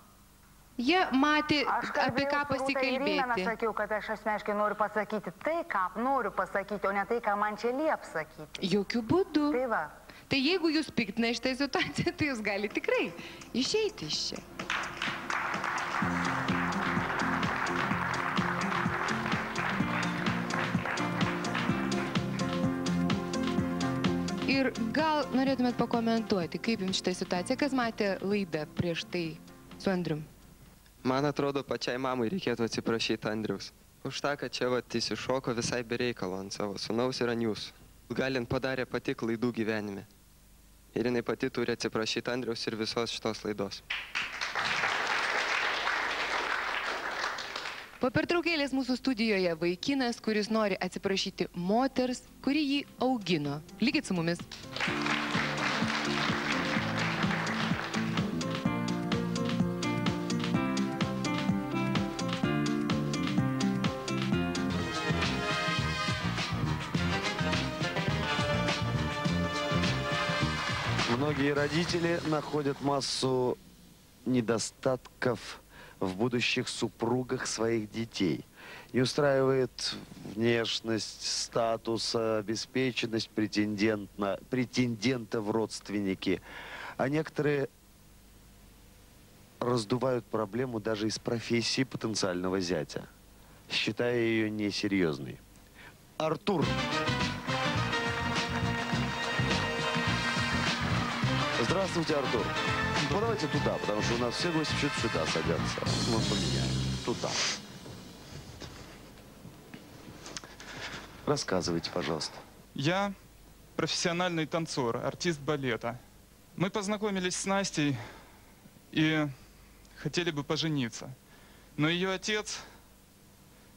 Jie matė, apie ką pasikalbėti. Aš sakiau, kad aš asmeniškai noriu pasakyti tai, ką noriu pasakyti, o ne tai, ką man čia lieps sakyti. Jokių būdų. Tai va. Tai jeigu jūs piktina šitą situaciją, tai jūs galite tikrai išeiti iš čia. Ir gal norėtumėt pakomentuoti, kaip jums šitą situaciją, kas matė laidą prieš tai su Andrium? Man atrodo, pačiai mamai reikėtų atsiprašyti Andriaus. Už tą, kad čia įsišoko visai be reikalo ant savo sūnaus ir ant jūsų. Galint padarė pati klaidų gyvenime. Ir jinai pati turi atsiprašyti Andriaus ir visos šitos laidos. Po pertraukėlės mūsų studijoje vaikinas, kuris nori atsiprašyti moters, kuri jį augino. Likit su mumis. Многие родители находят массу недостатков в будущих супругах своих детей. Не устраивает внешность, статус, обеспеченность претендента в родственники. А некоторые раздувают проблему даже из профессии потенциального зятя, считая ее несерьезной. Артур. Здравствуйте, Артур. Ну, давайте туда, потому что у нас все гости что-то сюда садятся. Мы поменяем. Туда. Рассказывайте, пожалуйста. Я профессиональный танцор, артист балета. Мы познакомились с Настей и хотели бы пожениться. Но ее отец,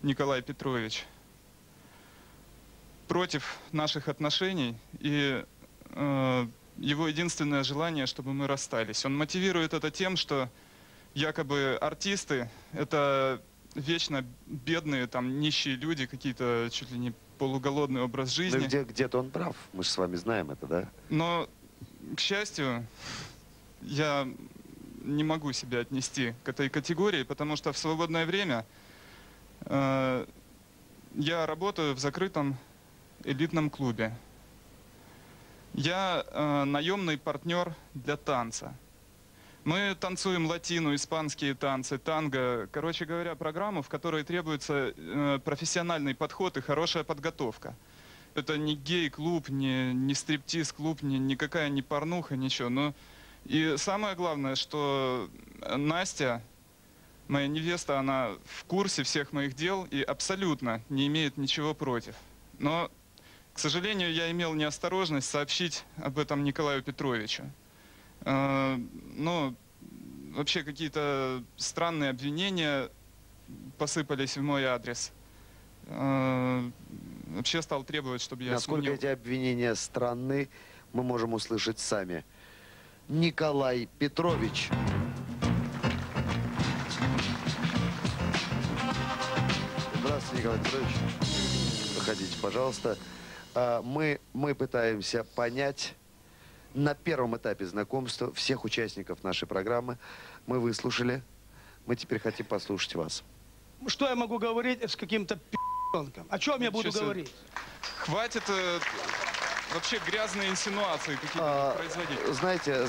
Николай Петрович, против наших отношений, и его единственное желание, чтобы мы расстались. Он мотивирует это тем, что якобы артисты — это вечно бедные, там, нищие люди, какие-то чуть ли не полуголодный образ жизни. Да где-то он прав, мы же с вами знаем это, да? Но, к счастью, я не могу себя отнести к этой категории, потому что в свободное время я работаю в закрытом элитном клубе. Я наемный партнер для танца. Мы танцуем латину, испанские танцы, танго. Короче говоря, программу, в которой требуется профессиональный подход и хорошая подготовка. Это не гей-клуб, не стриптиз-клуб, никакая не порнуха, ничего. Но и самое главное, что Настя, моя невеста, она в курсе всех моих дел и абсолютно не имеет ничего против. Но, к сожалению, я имел неосторожность сообщить об этом Николаю Петровичу. Ну, вообще какие-то странные обвинения посыпались в мой адрес. Вообще стал требовать, чтобы я Насколько сменил. эти обвинения странны, мы можем услышать сами. Николай Петрович. Здравствуйте, Николай Петрович. Проходите, пожалуйста. Мы пытаемся понять на первом этапе знакомства всех участников нашей программы. Мы выслушали. Мы теперь хотим послушать вас. Что я могу говорить с каким-то пи***нком? О чем я буду говорить? Хватит вообще грязные инсинуации какие-то производить. Знаете,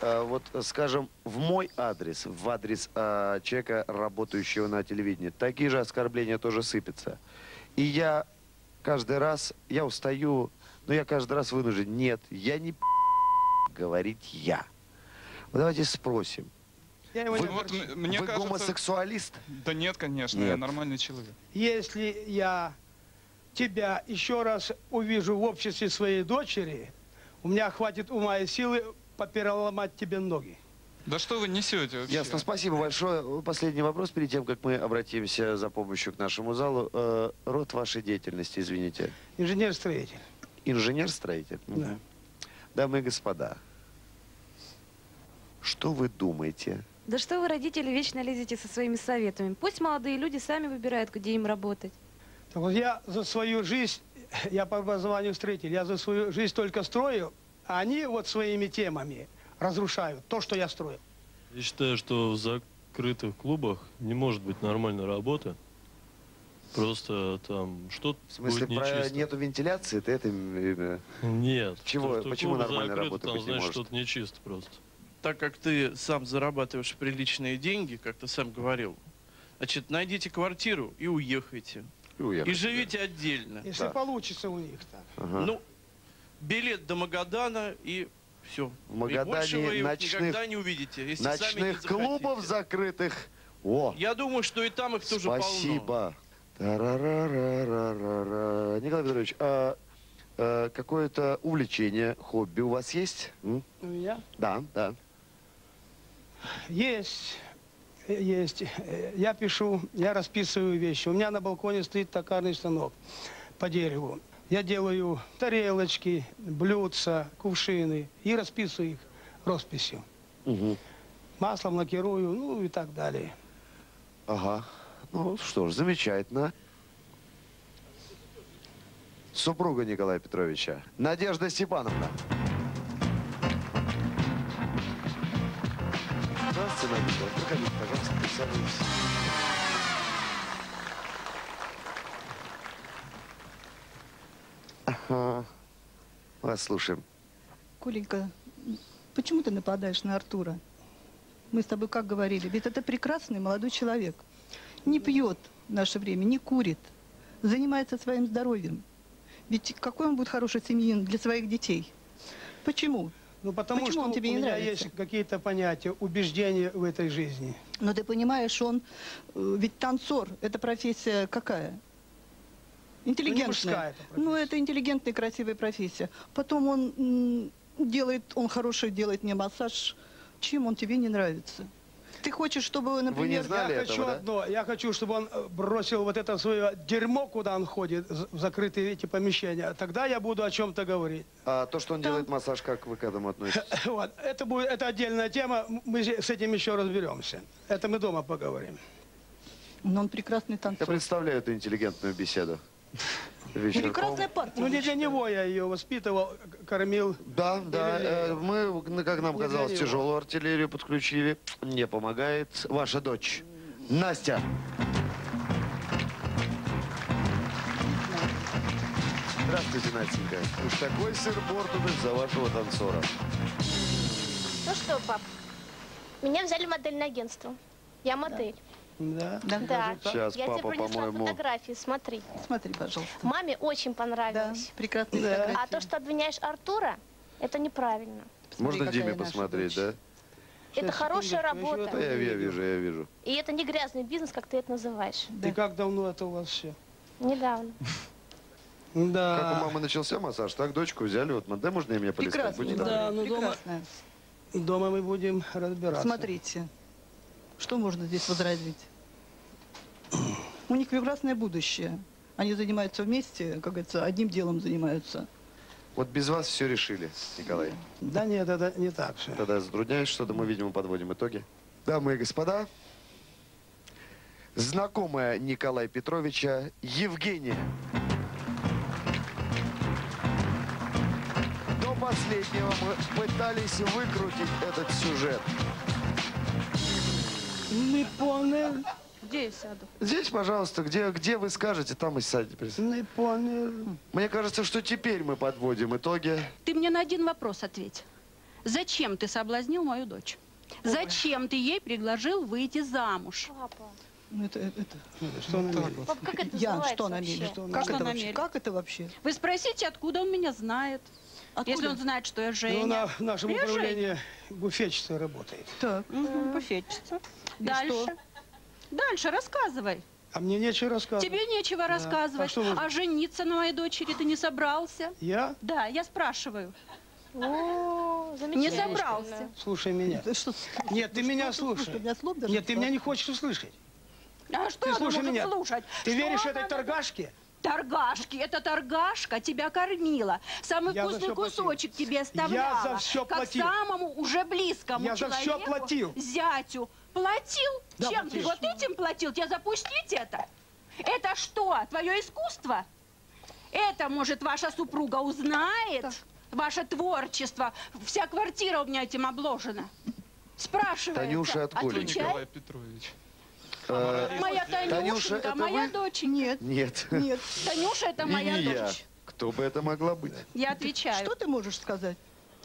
вот, скажем, в мой адрес, в адрес человека, работающего на телевидении, такие же оскорбления тоже сыпятся. И я каждый раз, я устаю, но я каждый раз вынужден. Нет, я не говорить я. Вот давайте спросим. Мне вы кажется, гомосексуалист? Да нет, конечно, Нет. я нормальный человек. Если я тебя еще раз увижу в обществе своей дочери, у меня хватит ума и силы попереломать тебе ноги. Да что вы несете вообще? Ясно, спасибо большое. Последний вопрос перед тем, как мы обратимся за помощью к нашему залу. Род вашей деятельности, извините. Инженер-строитель. Инженер-строитель? Да. Дамы и господа, что вы думаете? Да что вы, родители, вечно лезете со своими советами? Пусть молодые люди сами выбирают, где им работать. Так вот я за свою жизнь, я по образованию строитель, я за свою жизнь только строю, а они вот своими темами разрушают то, что я строю. Я считаю, что в закрытых клубах не может быть нормальной работы. Просто там что-то В смысле, будет нечисто. нету вентиляции? Ты это... Нет. Чего? То, что Почему клубы нормальной закрыты, работы там, быть не значит, может? что-то нечисто просто. Так как ты сам зарабатываешь приличные деньги, как ты сам говорил, значит, найдите квартиру и уехайте. И живите отдельно. Если получится у них так. Ага. Ну, билет до Магадана и все. В Магадане никогда не увидите, если сами не ночных захотите. клубов закрытых. О, Я думаю, что и там их тоже полно. спасибо. Та-ра-ра-ра-ра-ра-ра. Николай Петрович, какое-то увлечение, хобби у вас есть? У меня? Да, да. Есть. есть. Я пишу, я расписываю вещи. У меня на балконе стоит токарный станок по дереву. Я делаю тарелочки, блюдца, кувшины и расписываю их росписью. Угу. Маслом лакирую, ну и так далее. Ага. Ну что ж, замечательно. Супруга Николая Петровича, Надежда Степановна. Здравствуйте, Надежда. Проходите, пожалуйста, присаживайтесь. Ага. Вас слушаем. Коленька, почему ты нападаешь на Артура? Мы с тобой как говорили, ведь это прекрасный молодой человек. Не пьет в наше время, не курит, занимается своим здоровьем. Ведь какой он будет хороший семьянин для своих детей? Почему? Ну, потому Почему что он тебе у не меня нравится? есть какие-то понятия, убеждения в этой жизни. Но ты понимаешь, он ведь танцор, это профессия какая? Интеллигентная. мужская это профессия. Ну, это интеллигентная, красивая профессия. Потом он он хороший делает мне массаж. Чем он тебе не нравится? Ты хочешь, чтобы, например... Я хочу одно. Я хочу, чтобы он бросил вот это свое дерьмо, куда он ходит, в закрытые эти помещения. Тогда я буду о чем-то говорить. А то, что он делает массаж, как вы к этому относитесь? Вот. Это отдельная тема. Мы с этим еще разберемся. Это мы дома поговорим. Но он прекрасный танцор. Я представляю эту интеллигентную беседу. Вечерком. Прекрасная партия. Ну, не для него я ее воспитывал, кормил. Да, да. Мы, как нам казалось, тяжелую артиллерию подключили. Не помогает. Ваша дочь, Настя. Здравствуйте, Настенька. Уж такой сыр-бор тут за вашего танцора. Ну что, пап, меня взяли в модельное агентство. Я модель. Да? Да. Сейчас Я папа, тебе принесла по-моему... фотографии, смотри. Смотри, пожалуйста. Маме очень понравилось. Да, прекрасные фотографии. А то, что обвиняешь Артура, это неправильно. Можно Диме посмотреть, да? Это хорошая работа. Я вижу. И это не грязный бизнес, как ты это называешь. И как давно это у вас все? Недавно. Да. Как у мамы начался массаж, так дочку взяли. Вот, да, можно и меня полискать? Прекрасно, Будете да, добры? ну Дома мы будем разбираться. Смотрите, что можно здесь возразить? У них прекрасное будущее. Они занимаются вместе, как говорится, одним делом занимаются. Вот без вас все решили, Николай. Да нет, это не так же. Тогда затрудняюсь, что-то мы, видимо, подводим итоги. Дамы и господа, знакомая Николая Петровича Евгения. До последнего мы пытались выкрутить этот сюжет. Не понял. Где я сяду? Здесь, пожалуйста, где вы скажете, там и сядете. Не понял. Мне кажется, что теперь мы подводим итоги. Ты мне на один вопрос ответь. Зачем ты соблазнил мою дочь? Зачем ты ей предложил выйти замуж? Папа. Ну, это... Что она мерит? Пап, как это Я называется что вообще? намерен? Что Как это она вообще? мерит? Как это вообще? Вы спросите, откуда он меня знает. Откуда? Если он знает, что я Женя. Ну, в нашем Я управлении буфетчица работает. Так. Буфетчица. И Дальше. что? Дальше рассказывай. А мне нечего рассказывать. Тебе нечего Да. рассказывать. что вы- А жениться на моей дочери ты не собрался? Я? Да, я спрашиваю. О, Не замечательно. собрался. Слушай меня. Что? Нет, ты меня слушай. Что, меня слов даже Нет, ты не меня не хочешь услышать. А что Ты она слушай может меня. слушать? Ты Что веришь она этой торгашке? Торгашки, это торгашка тебя кормила. Самый Я за вкусный всё платил. кусочек тебе оставляла. Я за всё как платил. самому уже близкому Я за всё человеку, платил. зятю. Платил? Да, Чем платил. ты вот этим платил? Тебе запустить это? Это что, твое искусство? Это, может, ваша супруга узнает? Ваше творчество. Вся квартира у меня этим обложена. Спрашивается. Танюша, откуда? Отвечай. Николай Петрович. Моя Танюша, Танюшенька, это моя вы? дочь. Нет. Нет. Нет. Танюша, это И моя не я. дочь. Кто бы это могла быть? Я отвечаю. Что ты можешь сказать?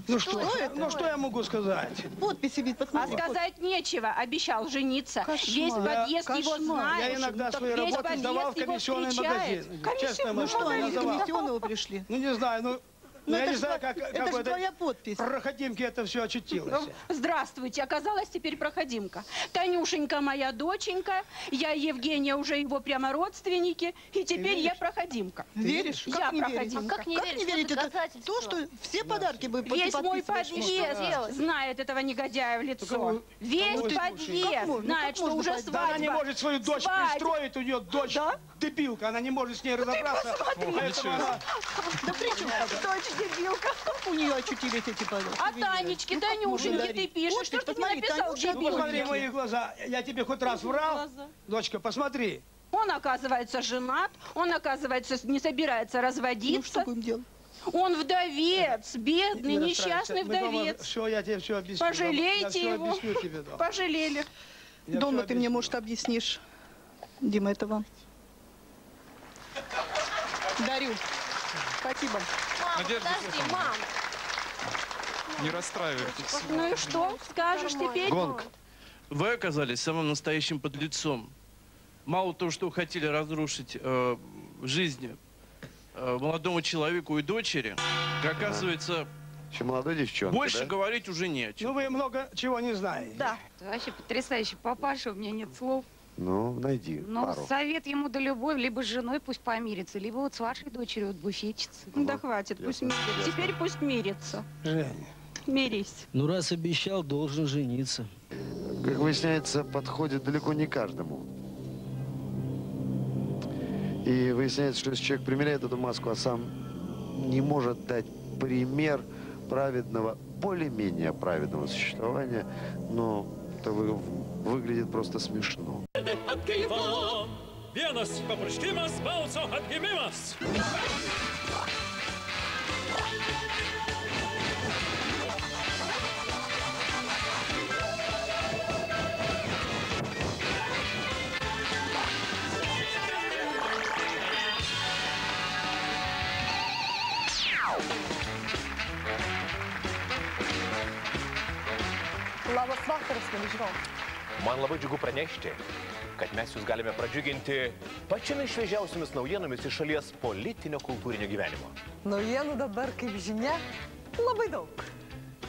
Ну что я могу сказать? Подписи ведь А посмотри. сказать нечего. Обещал жениться. Кошмар. Весь подъезд его Кошмар. знает. Я иногда Так свои весь работы сдавал в подъезд его комиссионный встречает. магазин. Честно, Ну что, они из комиссионного пришли? Ну не знаю, ну Ну, я не знаю, как это же твоя подпись. Проходимке это все очутилось. Здравствуйте, оказалась теперь проходимка. Танюшенька моя доченька, я Евгения уже его прямо родственники, и теперь я проходимка. Веришь? Я Как не верить? проходимка. Как не верить? Это то, что все подарки бы Весь мой подписываешь. подъезд знает этого негодяя в лицо. Весь подъезд знает, что уже свадьба. Да она не может свою дочь пристроить, у нее дочь дебилка, она не может с ней разобраться. Да при чем? Дочь дебилка. Как у нее очутились эти подарки? А Танечке, Танюшеньке ты пишешь, что ты не написал Ну посмотри в мои глаза, я тебе хоть раз врал? Дочка, посмотри. Он, оказывается, женат, он, оказывается, не собирается разводиться. Ну, что будем делать? Он вдовец, бедный, Не несчастный расстраивайся. вдовец. Все, я тебе все объясню. Пожалейте Я его. все объясню тебе, да. Пожалели. Я Дома всё ты мне, может, объяснишь. Дима, это вам. Дарю. Спасибо. Подожди, мам. Не расстраивайтесь. Ну и что? Скажешь теперь? Вы оказались самым настоящим подлецом. Мало того, что хотели разрушить жизнь молодому человеку и дочери, оказывается, еще молодой девчонка, больше да? говорить уже не о чем. Ну вы много чего не знаете. Да. Это вообще потрясающий папаша, у меня нет слов. Ну, найди Ну, пару. совет ему да любовь, либо с женой пусть помирится, либо вот с вашей дочерью, вот буфетчицей. Да хватит, пусть мирится. Теперь пусть мирится. Женя. Мирись. Ну, раз обещал, должен жениться. Как выясняется, подходит далеко не каждому. И выясняется, что если человек примеряет эту маску, а сам не может дать пример праведного, более-менее праведного существования, но это выглядит просто смешно. Labas vakaras, nežinau. Man labai džiugu pranešti, kad mes jūs galime pradžiuginti pačiomis šviežiausiamis naujienomis iš šalies politinio kultūrinio gyvenimo. Naujienų dabar, kaip žinia, labai daug.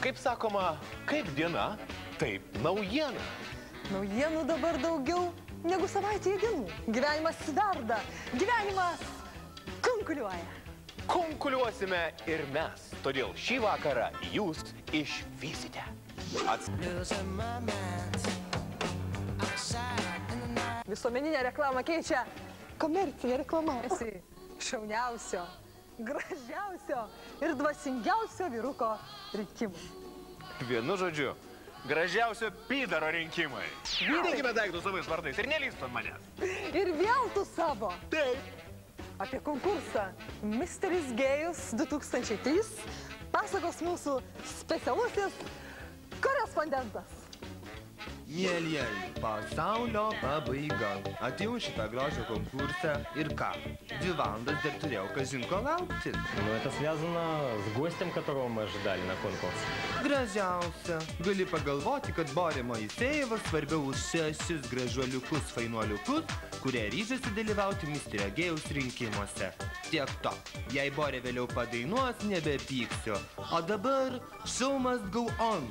Kaip sakoma, kaip diena, taip naujiena. Naujienų dabar daugiau negu savaitėje dienų. Gyvenimas verda, gyvenimas kunkuliuoja. Kunkuliuosime ir mes, todėl šį vakarą jūs išvysite. Visuomeninė reklama keičia komercinė reklama. Esi šauniausio, gražiausio ir dvasingiausio vyruko rinkimai. Vienu žodžiu, gražiausio pydaro rinkimai. Vykime daiktus savais vardais ir nelystų ant manęs. Ir vėl tu savo. Taip. Apie konkursą Misteris Gėjus 2003 pasakos mūsų specialusis korespondentas. Mielieji, pasaulio pabaiga. Atėjau šitą gražų konkursą ir ką? 2 valandas dar turėjau kažin ko laukti. Ну, это связано с гостем, которого мы ожидали на конкурсе. Gražiausia. Gali pagalvoti, kad Borė Moisejevas svarbiau už 6 gražuoliukus fainuoliukus, kurie ryžasi dalyvauti Misterio Gėjaus rinkimuose. Tiek to. Jei Borė vėliau padainuos, nebepyksiu. O dabar show must go on.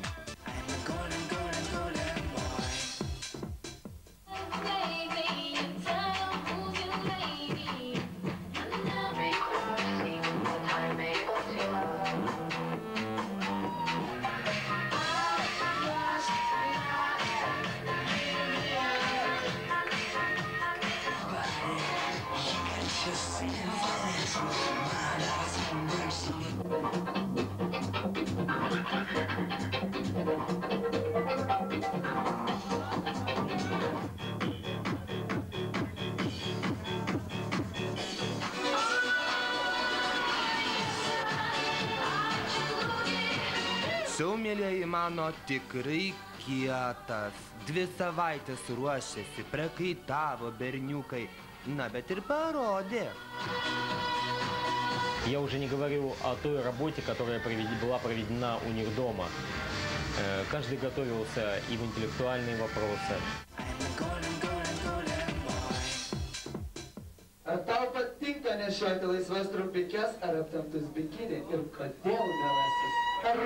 Šou, mėlieji mano, tikrai kietas. 2 savaitės ruošėsi, prakaitavo berniukai. На, bet ir parodė. Я уже не говорю о той работе, которая была проведена у них дома. Каждый готовился и в интеллектуальные вопросы. Ar tau patinka nešioti laisvas trumpikes ar aptemptus bikini ir kodėl nelasis? Ar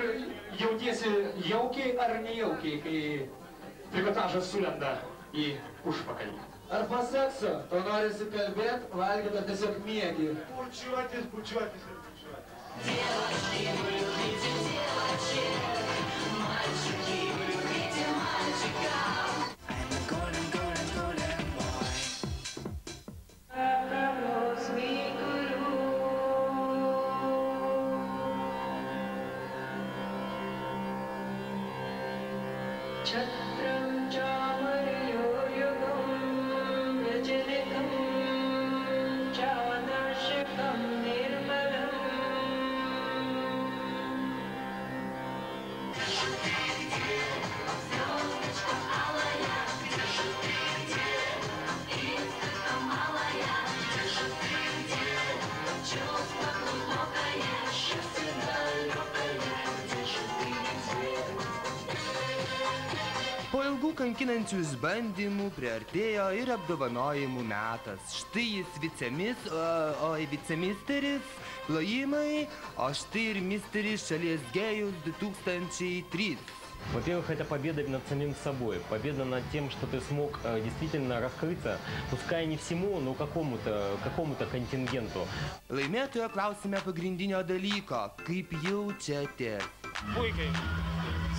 jautiesi jaukiai ar nejaukiai, kai trikotažas sulenda į užpakalį? Ar po sekso to norisi kalbėti, valgyti, ar tiesiog miegi? Bučiuotis ir bučiuotis. Девочки, вы любите девочек, мальчики, вы любите мальчиков. I'm a golden, golden, golden boy. Chatram Chamaryo Yugam Vijayikam Chavanashikam Nirmalam. Po ilgų kankinančių išbandymų priartėjo ir apdovanojimų metas. Štai jis vicemisteris, plojimai, o štai ir misteris šalies gėjus 2003. Во-первых, это победа над самим собой, победа над тем, что ты смог действительно раскрыться, пускай не всему, но какому-то контингенту. Laimėtojo klausime pagrindinio dalyko, kaip jaučiatės? Puikiai,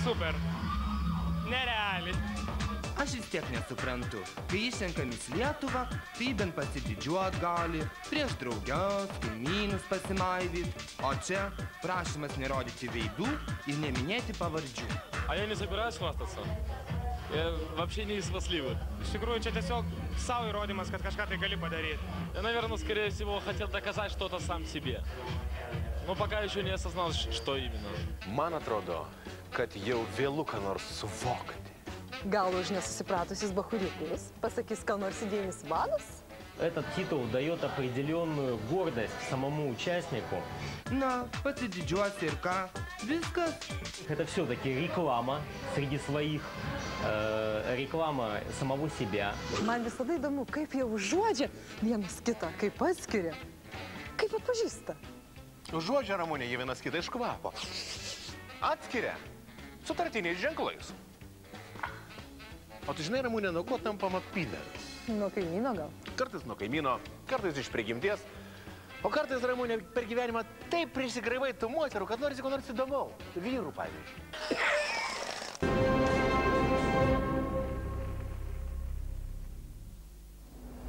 super, nerealiai. Aš vis tiek nesuprantu. Kai išrenkamis Lietuvą, tai bent pasididžiuot gali, prieš draugius, kaimynus pasimaivyt, o čia prašymas nerodyti veidų ir neminėti pavardžių. А я не собираюсь хвастаться. Я вообще не из хвастливых. Iš tikrųjų, čia tiesiog savo įrodymas, kad kažką tai gali padaryti. Я, наверное, скорее всего, хотел доказать что-то сам себе. Но пока еще не осознал, что именно. Man atrodo, kad jau vėlu ką nors suvokti. Gal už nesusipratusius бахурикус pasakys ką nors idėjinis vadas? Этот титул дает определенную гордость самому участнику. На, pasididžiuosi ir ką? Viskas. Это все-таки реклама среди своих, реклама самого себя. Man visada įdomu, kaip jie užuodžia vienas kitą, kaip atskiria, kaip atpažįsta. Užuodžia, Ramunė, jie vienas kitą iš kvapo. Atskiria sutartiniais ženklais. O tu žinai, Ramunė, nuo ko tampama pyleriu? Nuo kaimyno gal? Kartais nuo kaimyno, kartais iš prigimties. O kartais, Ramunė, per gyvenimą taip prisigraivai tų moterų, kad norisi ko nors įdomiau. Vyrų, pavyzdžiui.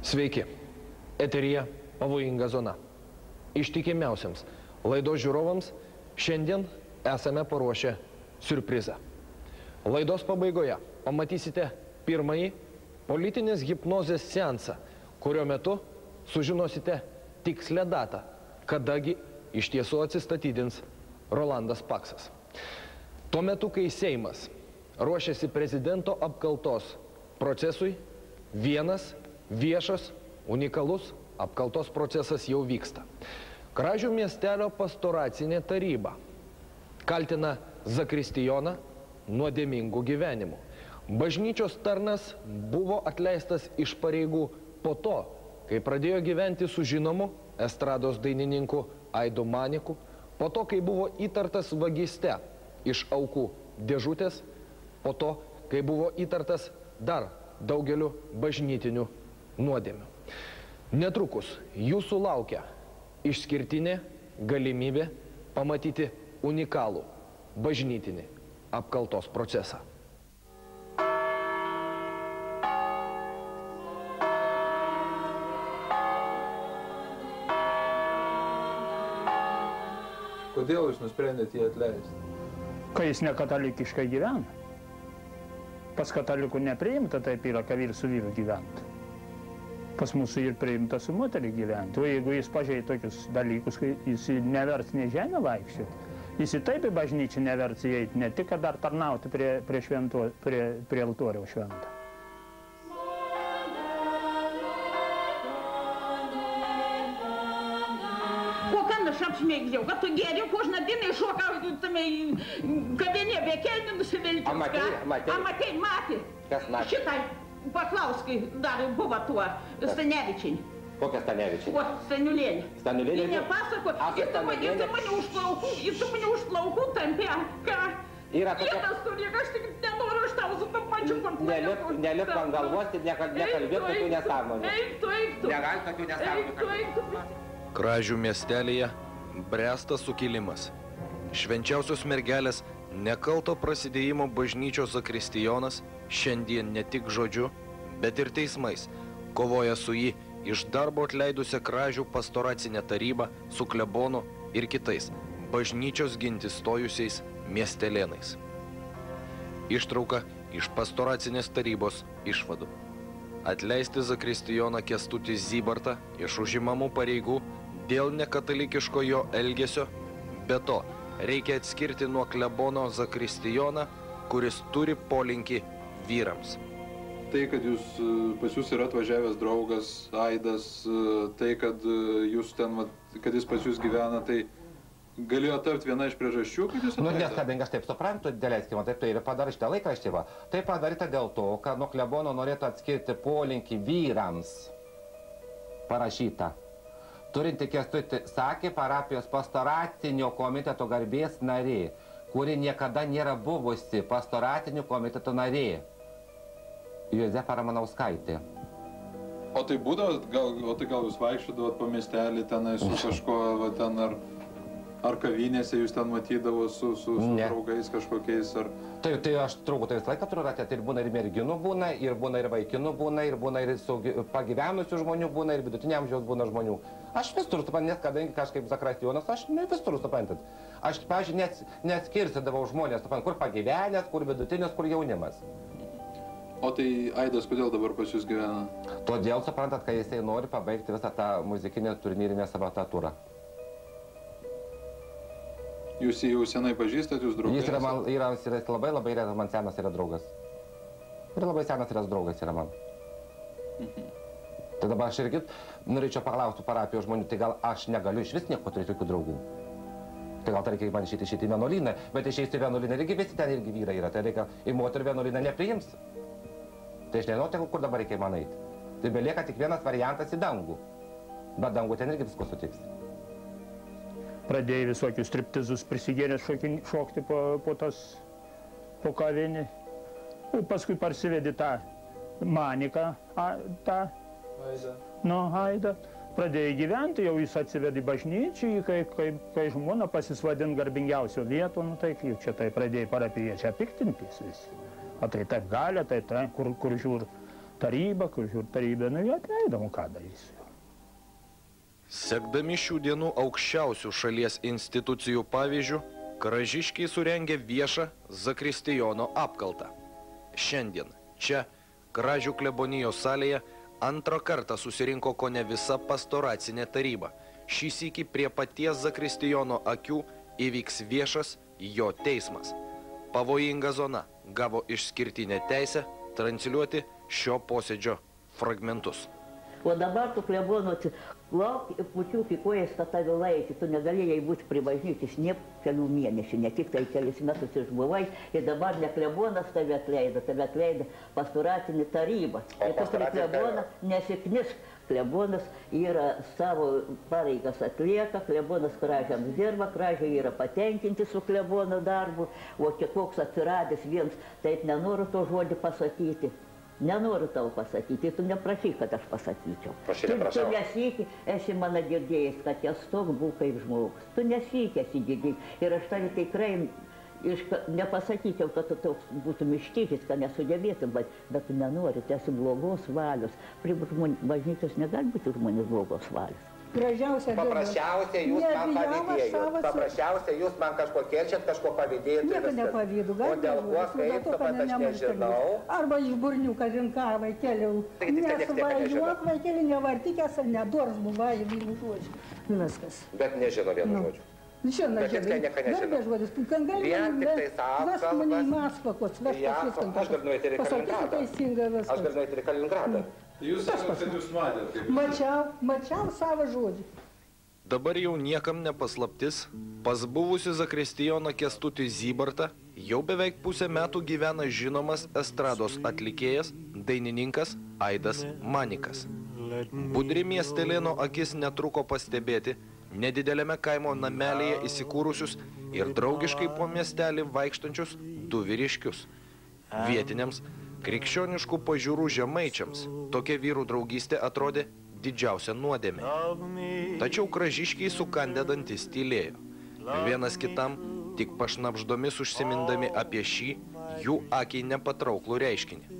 Sveiki. Eteryje pavojinga zona. Ištikimiausiams laidos žiūrovams šiandien esame paruošę siurprizą. Laidos pabaigoje pamatysite pirmąjį politinės hipnozės seansą, kurio metu sužinosite tikslę datą, kadagi iš tiesų atsistatydins Rolandas Paksas. Tuo metu, kai Seimas ruošiasi prezidento apkaltos procesui, vienas viešas, unikalus apkaltos procesas jau vyksta. Kražių miestelio pastoracinė taryba kaltina Zakristijoną nuodėmingų gyvenimų. Bažnyčios tarnas buvo atleistas iš pareigų po to, kai pradėjo gyventi su žinomu estrados dainininku Aidu Maniku, po to, kai buvo įtartas vagyste iš aukų dėžutės, po to, kai buvo įtartas dar daugeliu bažnytinių nuodėmių. Netrukus jūsų laukia išskirtinė galimybė pamatyti unikalų bažnytinį apkaltos procesą. Kodėl jūs nusprendėte jį atleisti? Kai jis nekatalikiškai gyvena. Pas katalikų nepriimta taip yra, kad vyr su vyru gyventų. Pas mūsų ir priimta su moterį gyventi. O jeigu jis pažeidė tokius dalykus, kai jis neverts nei žemę vaikščioti, jis ir taip į bažnyčią neverts įeiti, ne tik, kad dar tarnauti prie altoriaus šventą. Apšmėgdžiau, kad tu geriau kožną dieną iššoka tame kabenė bekelnį nusivilti. Matei? Kas matė? Šitai paklauskai dar buvo tuo Stanevičiai. Kokia Stanevičiai? O, Staniulėlė. Staniulėlė? Ji nepasako, ir tu mane už plaukų tampė. Ką? Yra tokia... Kietas turėk, aš tik nenoriu, aš tau su tam pačiu konfliktu. Nelip man galvos ir nekalbėt tokių nesąmonių. Eik tu. Negali tokių nesąmonių. Eik. Kražių miestelyje bręsta sukilimas. Švenčiausios mergelės nekalto prasidėjimo bažnyčios zakristijonas šiandien ne tik žodžiu, bet ir teismais kovoja su jį iš darbo atleidusią Kražių pastoracinę tarybą su klebonu ir kitais bažnyčios ginti stojusiais miestelėnais. Ištrauka iš pastoracinės tarybos išvadų. Atleisti zakristijoną Kęstutį Zybartą iš užimamų pareigų dėl nekatalikiško jo elgesio, be to reikia atskirti nuo klebono zakristijoną, kuris turi polinkį vyrams. Tai, kad pas jūs yra atvažiavęs draugas Aidas, tai, kad jis pas jūs gyvena, tai galėjo tapti viena iš priežasčių, kad jūs atleido? Nes kadangi aš taip suprantu, dėleiskime, taip tai ir padarė šitą laikraštį. Tai padaryta dėl to, kad nuo klebono norėtų atskirti polinkį vyrams. Parašyta. Turinti Kęstutį sakė parapijos pastoracinio komiteto garbės narė, kuri niekada nėra buvusi pastoracinio komiteto narė. Juzefa Ramanauskaitė. O tai būdavo, gal jūs vaikščiodavot po miestelį tenai su kažko, ten ar kavinėse jūs ten matydavo su draugais kažkokiais, ar... Tai aš turbūt visą laiką turiu ratę, tai ir būna ir merginų būna, ir vaikinų būna, ir būna ir pagyvenusių žmonių būna, ir vidutinio amžiaus būna žmonių. Aš vis turiu suprantat, nes kadangi kažkaip zakristijonas, aš vis turiu suprantat. Aš, pavyzdžiui, neatskirstydavau žmonės, kur pagyvenęs, kur vidutinis, kur jaunimas. O tai Aidas kodėl dabar pas jūs gyvena? Todėl suprantat, kad jisai nori pabaigti visą tą muzikinę turnyrinę sabotatūrą. Jūs jį jau senai pažįstat, jūs draugai? Jis labai man senas yra draugas. Ir labai senas yra draugas yra man. Tai dabar aš irgi norėčiau paklausti parapijos žmonių, tai gal aš negaliu iš vis nieko turėti tokių draugų. Tai gal reikia man išeiti į vienuolyną, bet išeiti į vienuolyną irgi visi ten irgi vyrai yra, tai reikia į moterų vienuolyną nepriims. Tai aš nežinau, kur dabar reikia man eiti. Tai belieka tik vienas variantas į dangų. Bet dangų ten irgi visko sutiks. Pradėjai visokius striptizus prisigėręs šokti po kavinį. O paskui parsivedi tą Maniką, Aidą. Pradėjai gyventi, jau jis atsivedi bažnyčią, kai žmona pasisvadint garbingiausio vietų, tai jau čia tai pradėjai parapijiečią piktintis visi. O tai taip gali, tai kur žiūr taryba, nu jie atleidom, ką darysiu. Sekdami šių dienų aukščiausių šalies institucijų pavyzdžių, Kražiškiai surengė viešą zakristijono apkaltą. Šiandien čia, Kražių klebonijos salėje, antrą kartą susirinko kone visa pastoracinė taryba. Šį sykį prie paties zakristijono akių įvyks viešas jo teismas. Pavojinga zona gavo išskirtinę teisę transliuoti šio posėdžio fragmentus. O dabar tu klebono lauk ir pučiuk į kojas tą tave laikį. Tu negalėjai būti prie bažnyčios ne kelių mėnesių, ne tik tai kelis metus išbuvai. Ir dabar ne klebonas tave atleido pastoracinė taryba. Ir tu prie kleboną nesiknisk. Klebonas yra savo pareigas atlieka, klebonas Kražiams dirba, Kražiai yra patenkinti su klebono darbu. O čia koks atsiradęs viens, taip nenoriu to žodį pasakyti. Nenoriu tau pasakyti, tu neprašyk, kad aš pasakyčiau. Tu nesykį esi mano girdėjęs, kad jas tok būk kaip žmogus. Tu nesykį esi girdėjęs. Ir aš tave tikrai nepasakyčiau, kad tu toks būtum ištižęs, kad nesugebėtum, bet tu nenori, tu esi blogos valios. Prie bažnyčios negali būti žmonės blogos valios. Paprasčiausiai jūs man pavydėjot. Paprasčiausiai jūs man kažko kerčiat, kažko pavydėjot. Nieko nepavydu, gal aš nežinau. Arba iš burnių, kad rinką vaikeliau. Nesvažiuok vaikelį, nevartykęs ar nedors buvai vienų žodžių. Viskas. Bet nežino vienų žodžių. Žinau, garbė žodis. Vien tik tai savo kalbas. Vesk mane į Maskvą, koks vesk Aš galiu nueiti į Kaliningradą. Aš galiu nueiti į Kaliningradą. Jūs sakot, kad jūs matėt. Mačiau savo žodžių. Dabar jau niekam nepaslaptis, pas buvusi zakristijoną Kęstutį Zybartą jau beveik pusę metų gyvena žinomas estrados atlikėjas, dainininkas Aidas Manikas. Budri miestelėno akis netruko pastebėti nedidelėme kaimo namelėje įsikūrusius ir draugiškai po miestelį vaikštančius du vyriškius. Vietiniams, krikščioniškų pažiūrų žemaičiams tokia vyrų draugystė atrodė didžiausia nuodėmė. Tačiau kražiškiai sukandę dantis tylėjo. Vienas kitam tik pašnapždomis užsimindami apie šį jų akiai nepatrauklų reiškinį.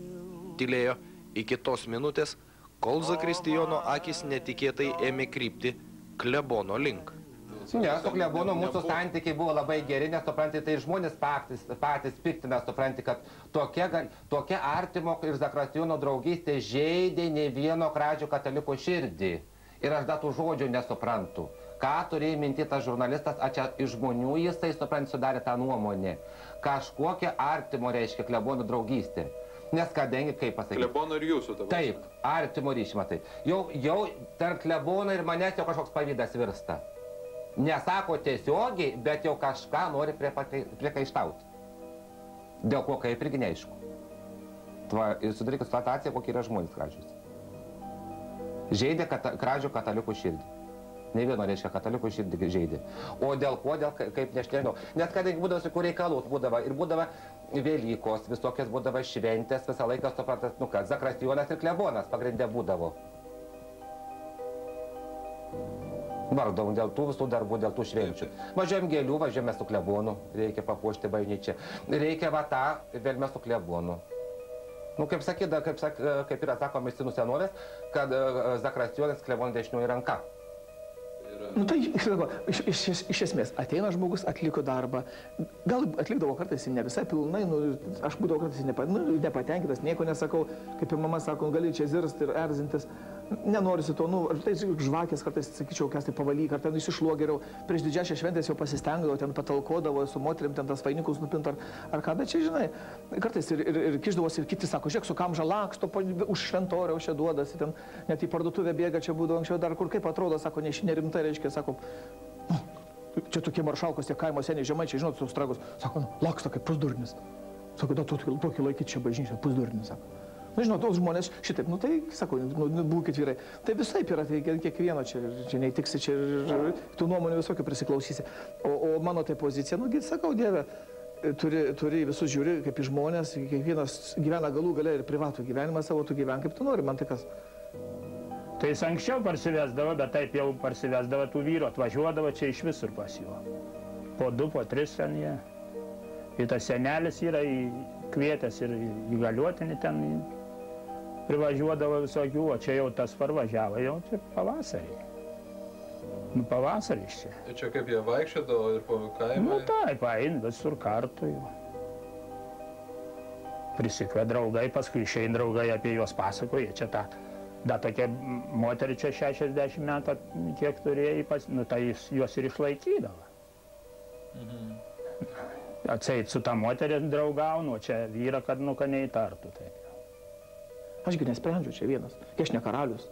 Tylėjo iki tos minutės, kol zakristijono akis netikėtai ėmė krypti klebono link. Ne, su klebonu mūsų santykiai buvo labai geri, nes, supranti, tai žmonės patys piktina, supranti, kad tokia artimo ir zakristijono draugystė žeidė ne vieno kražių kataliko širdį. Ir aš dar tų žodžių nesuprantu. Ką turėjo minti tas žurnalistas, čia iš žmonių jisai, supranti, sudarė tą nuomonę. Kažkokia artimo reiškia klebonų draugystė. Nes kadangi, kaip pasakyti... Klebono ir jūsų dabar. Taip, artimo ryšį, matai. Jau tarp klebono ir manęs jau kažkoks pavydas virsta. Nesako tiesiogiai, bet jau kažką nori priekaištauti. Dėl ko kaip irgi neaišku. Ir sudarykit situaciją, kokie yra žmonės kražiuose. Žaidė kražių katalikų širdį. Ne vieno reiškia katalikų širdį žaidė. O dėl ko, kaip nežinau. Nes kadangi būdavo su kur reikalų būdavo ir būdavo Velykos, visokios būdavo šventės, visą laiką suprantat, zakristijonas ir klebonas pagrindė būdavo. Vardavom dėl tų visų darbų, dėl tų švenčių. Važiuojam gėlių, važiuojame su klebonu, reikia papuošti bažnyčią. Reikia va tą, vėlme su klebonu. Nu, kaip sakyda, kaip yra sakoma mistinų senovės, kad zakristijonas klebonų dešinioji ranka. Nu tai, iš esmės, ateina žmogus, atliko darbą, gal atlikdavo kartais ne visai pilnai, aš būdavau kartais nepatenkintas, nieko nesakau, kaip ir mama sako, gali čia zirsti ir erzintis, nenorisi to, tai žvakės kartais, sakyčiau, kas tai pavalyk, ar ten išsišluo geriau, prieš didžiąją šventės jau pasistengdavo, ten patalkodavo, su moterim ten tas vainikus nupint ar ką, bet čia, žinai, kartais ir kišdavosi ir kiti sako, žiūrėk, su kam žalaksto, už šventoriaus čia duodasi, ten net į parduotuvę bėga, čia būdavo anksčiau dar kur, kaip atrodo, sako, nerimtai, reiškia, sako, čia tokie maršalkos, tie kaimo seniai žemaičiai, žinot, su stragus, sako, laksto kaip pusdurnis. Sako, da, tokį laikyti čia bažnyčią, pusdurnis, sako. Na, žinot, tos žmonės šitaip, nu tai, sako, būkit vyrai. Tai visaip yra, tai kiekvieno čia neįtiksi, čia tų nuomonių visokių prisiklausysi. O mano tai pozicija, nugi, sakau, Dieve, turi visus žiūri kaip į žmonės, kiekvienas gyvena galų gale ir privatų gyvenimą savo, tu gyven kaip tu nori, man tai kas. Tai jis anksčiau parsivesdavo, bet taip jau parsivesdavo tų vyrų, atvažiuodavo čia iš visur pas juo. Po 2, po 3 ten jie. Ir tas senelis yra kvietęs ir įgaliuotinį ten privažiuodavo visokių, o čia jau tas parvažiavo, jau čia pavasarį. Nu, pavasaris čia. Ir čia kaip jie vaikščiodavo ir po kaimą? Nu, taip, eina visur kartu jau. Prisikvė draugai, paskui išeina draugai apie juos pasakoja, čia ta. Da tokia moterį čia 60 metų, kiek turėjo, nu tai juos ir išlaikydavo. Atseit su ta moterį draugaunu, o čia vyra, kad nu, kad neįtartų taip. Ašgi nesprendžiu, čia vienas. Aš ne karalius.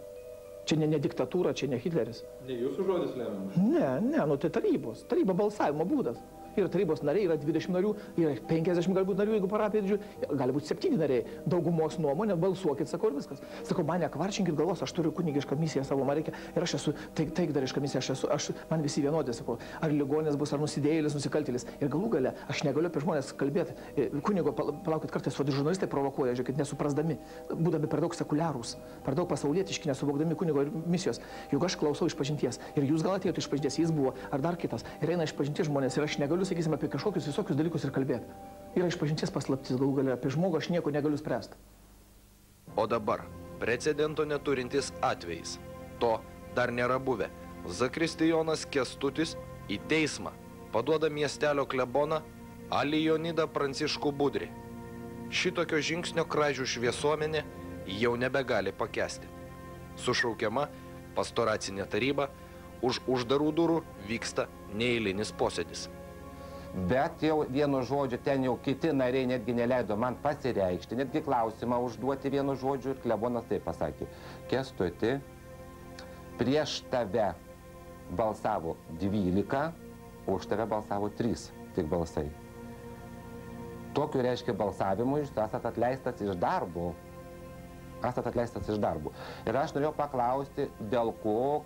Čia ne diktatūra, čia ne Hitleris. Ne jūsų žodis lemiamas? Ne, nu tai tarybos. Taryba balsavimo būdas. Yra tarybos nariai, yra 20 narių, yra 50 galbūt narių, jeigu parapija didžiulė, gali būti 7 nariai. Daugumos nuomonė, balsuokit, sakau, ir viskas. Sakau, man nekvarčinkit galvos, aš turiu kunigišką misiją savo, man reikia, ir aš esu taikdarišką misiją, man visi vienodė, sakau, ar ligonis bus, ar nusidėjėlis, nusikaltėlis. Ir galų gale, aš negaliu apie žmonės kalbėti. Kunigo, palaukit, kartais žurnalistai provokuoja, žiūrėkit, nesuprasdami, būdami per daug sekuliarūs, per daug pasaulietiški, nesuvokdami kunigo misijos. Juk aš klausau išpažinties, ir jūs gal atėjote išpažinties, jis buvo, ar dar kitas, ir eina išpažinties žmonės, ir aš negaliu, sakysime, apie kažkokius visokius dalykus ir kalbėti. Yra išpažinties paslaptis galų gale, apie žmogų aš nieko negaliu spręsti. O dabar, precedento neturintis atvejis. To dar nėra buvę. Zakristijonas Kęstutis į teismą paduoda miestelio kleboną Alionidą Pranciškų Budrį. Šitokio žingsnio kražių šviesuomenė jau nebegali pakęsti. Sušaukiama pastoracinė taryba, už uždarų durų vyksta neeilinis posėdis. Bet jau vienu žodžiu, ten jau kiti nariai netgi neleido man pasireikšti, netgi klausimą užduoti vienu žodžiu, ir klebonas taip pasakė: Kęstuti, prieš tave balsavo 12, o už tave balsavo 3 tik balsai. Tokiu reiškia balsavimu jūs esat atleistas iš darbo. Ir aš norėjau paklausti, dėl ko,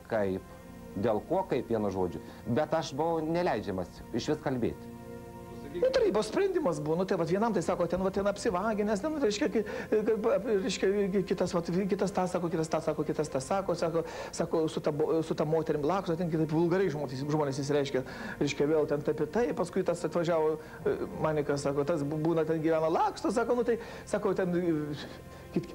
kaip vienu žodžiu. Bet aš buvau neleidžiamas iš vis kalbėti. Nu, tarybos sprendimas buvo, nu, tai vat, vienam tai sako, ten apsivaginęs, ten, reiškia, kitas tą sako, kitas tą sako, su ta moterim laksto, ten kitaip vulgariai žmonės įsireiškia, vėl ten taip, paskui tas atvažiavo, manikas, sako, tas būna ten gyvena laksto, sako, nu, tai, sako, ten,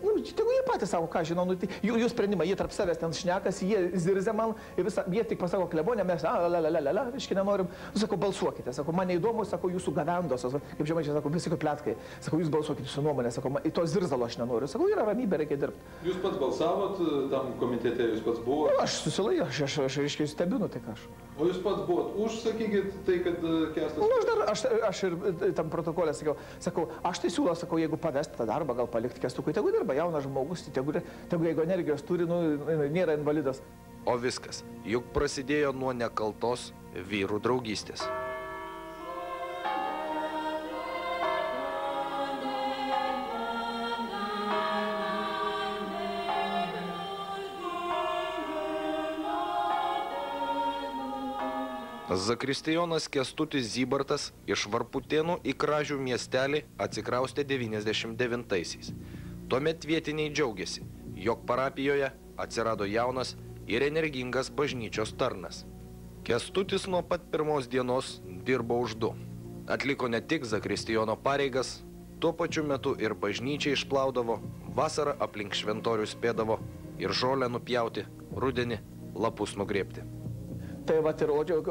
nu, tegu jie patys sako, ką žinau, nu, tai jų sprendimai, jie tarp savęs ten šnekas, jie zirzia man, jie tik pasako klebonę, mes, reiškia, nenorim, nu, sako, balsuokite, sako, man neįdomu, sako, jūsų gavendos, kaip žemaičiai, sako, visi kaip plėtkai, sako, jūs balsuokite su nuomonė, sako, į to zirzalo aš nenoriu, sako, yra ramybė, reikia dirbti. Jūs pats balsavot tam komitete, jūs pats buvote? Nu, aš susilaikiau, aš reiškia, stebinu, tai ką aš. O jūs pats buvot už, sakykit, tai, kad Kęstas... Nu, aš ir tam protokolę sakiau, aš tai siūlau, sakau, jeigu pavesti tą darbą, gal palikti Kęstukui, tegu dirba jaunas žmogus, tegu jeigu energijos turi, nu, nėra invalidas. O viskas, juk prasidėjo nuo nekaltos vyrų draugystės. Zakristijonas Kęstutis Zybartas iš Varputėnų į Kražių miestelį atsikraustė 99-aisiais. Tuomet vietiniai džiaugiasi, jog parapijoje atsirado jaunas ir energingas bažnyčios tarnas. Kęstutis nuo pat pirmos dienos dirbo už 2. Atliko ne tik zakristijono pareigas, tuo pačiu metu ir bažnyčiai išplaudavo, vasarą aplink šventorių spėdavo ir žolę nupjauti, rudenį lapus nugrėbti. Tai vat ir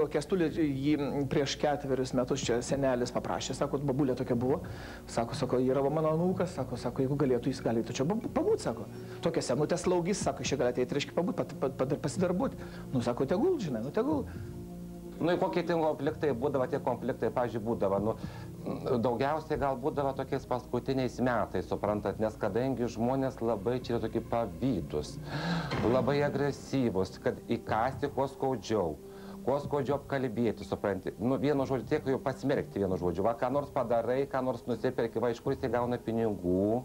Kęstulį jį prieš 4 metus čia senelis paprašė, sako, babulė tokia buvo, sako, yra mano anūkas, sako, jeigu galėtų, jis galėtų čia pabūt, sako. Tokia senutė slaugys, sako, čia galėtų eiti, reiškia, pabūt, pasidarbuoti. Nu, sako, tegul, žinai, nu, tegul. Nu, kokie tie konfliktai būdavo, pavyzdžiui, būdavo, nu, daugiausiai gal būdavo tokiais paskutiniais metais, suprantat, nes kadangi žmonės labai čia yra tokie pavydus, labai agresyvus, kad įkasti kuo skaudžiau apkalbėti, supranti. Nu, vienu žodžiu, tiek jau pasmerkti vienu žodžiu. Va, ką nors padarai, ką nors nusiperki, va, iš kur jisai gauna pinigų,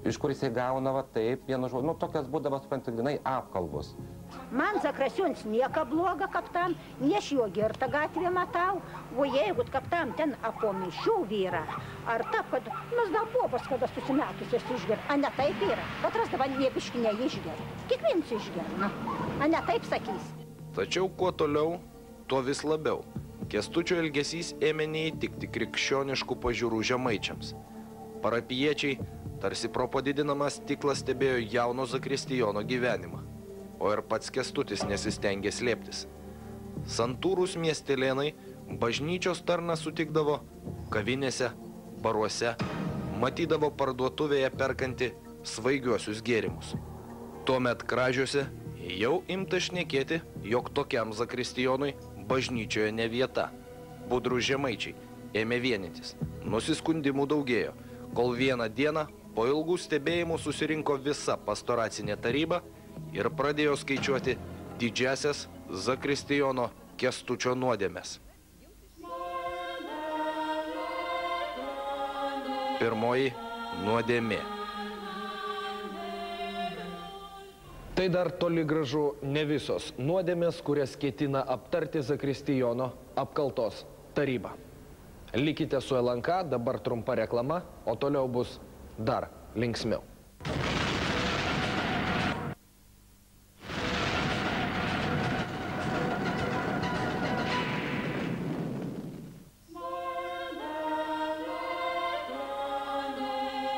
iš kur jisai gauna, va, taip, vienu žodžiu. Nu, tokias būdavo, supranti, grinai apkalbos. Man Zakrasiūnas nieko bloga, kaip tam, nes jo girtą gatvę matau, o jeigu kaip tam ten apomišių vyra, ar taip, kad mes gal bobos, kada susimetusios išger, a ne taip yra, bet rasdava nebiški neišger, kiekvienas išger, na, a ne taip sakys. Tačiau kuo toliau, tuo vis labiau. Kęstučio elgesys ėmė neįtikti krikščioniškų pažiūrų žemaičiams. Parapiečiai tarsi pro padidinamą stiklą stebėjo jauno zakristijono gyvenimą, o ir pats Kęstutis nesistengė slėptis. Santūrūs miestelėnai bažnyčios tarną sutikdavo kavinėse, baruose, matydavo parduotuvėje perkanti svaigiuosius gėrimus. Tuomet Kražiuose jau imta šnekėti, jog tokiam zakristijonui bažnyčioje ne vieta. Budrūs žemaičiai ėmė vienytis. Nusiskundimų daugėjo, kol vieną dieną po ilgų stebėjimų susirinko visa pastoracinė taryba ir pradėjo skaičiuoti didžiasias zakristijono Kęstučio nuodėmes. Pirmoji nuodėmė. Tai dar toli gražu ne visos nuodėmės, kurias ketina aptarti zakristijono apkaltos taryba. Likite su LNK, dabar trumpa reklama, o toliau bus dar linksmiau.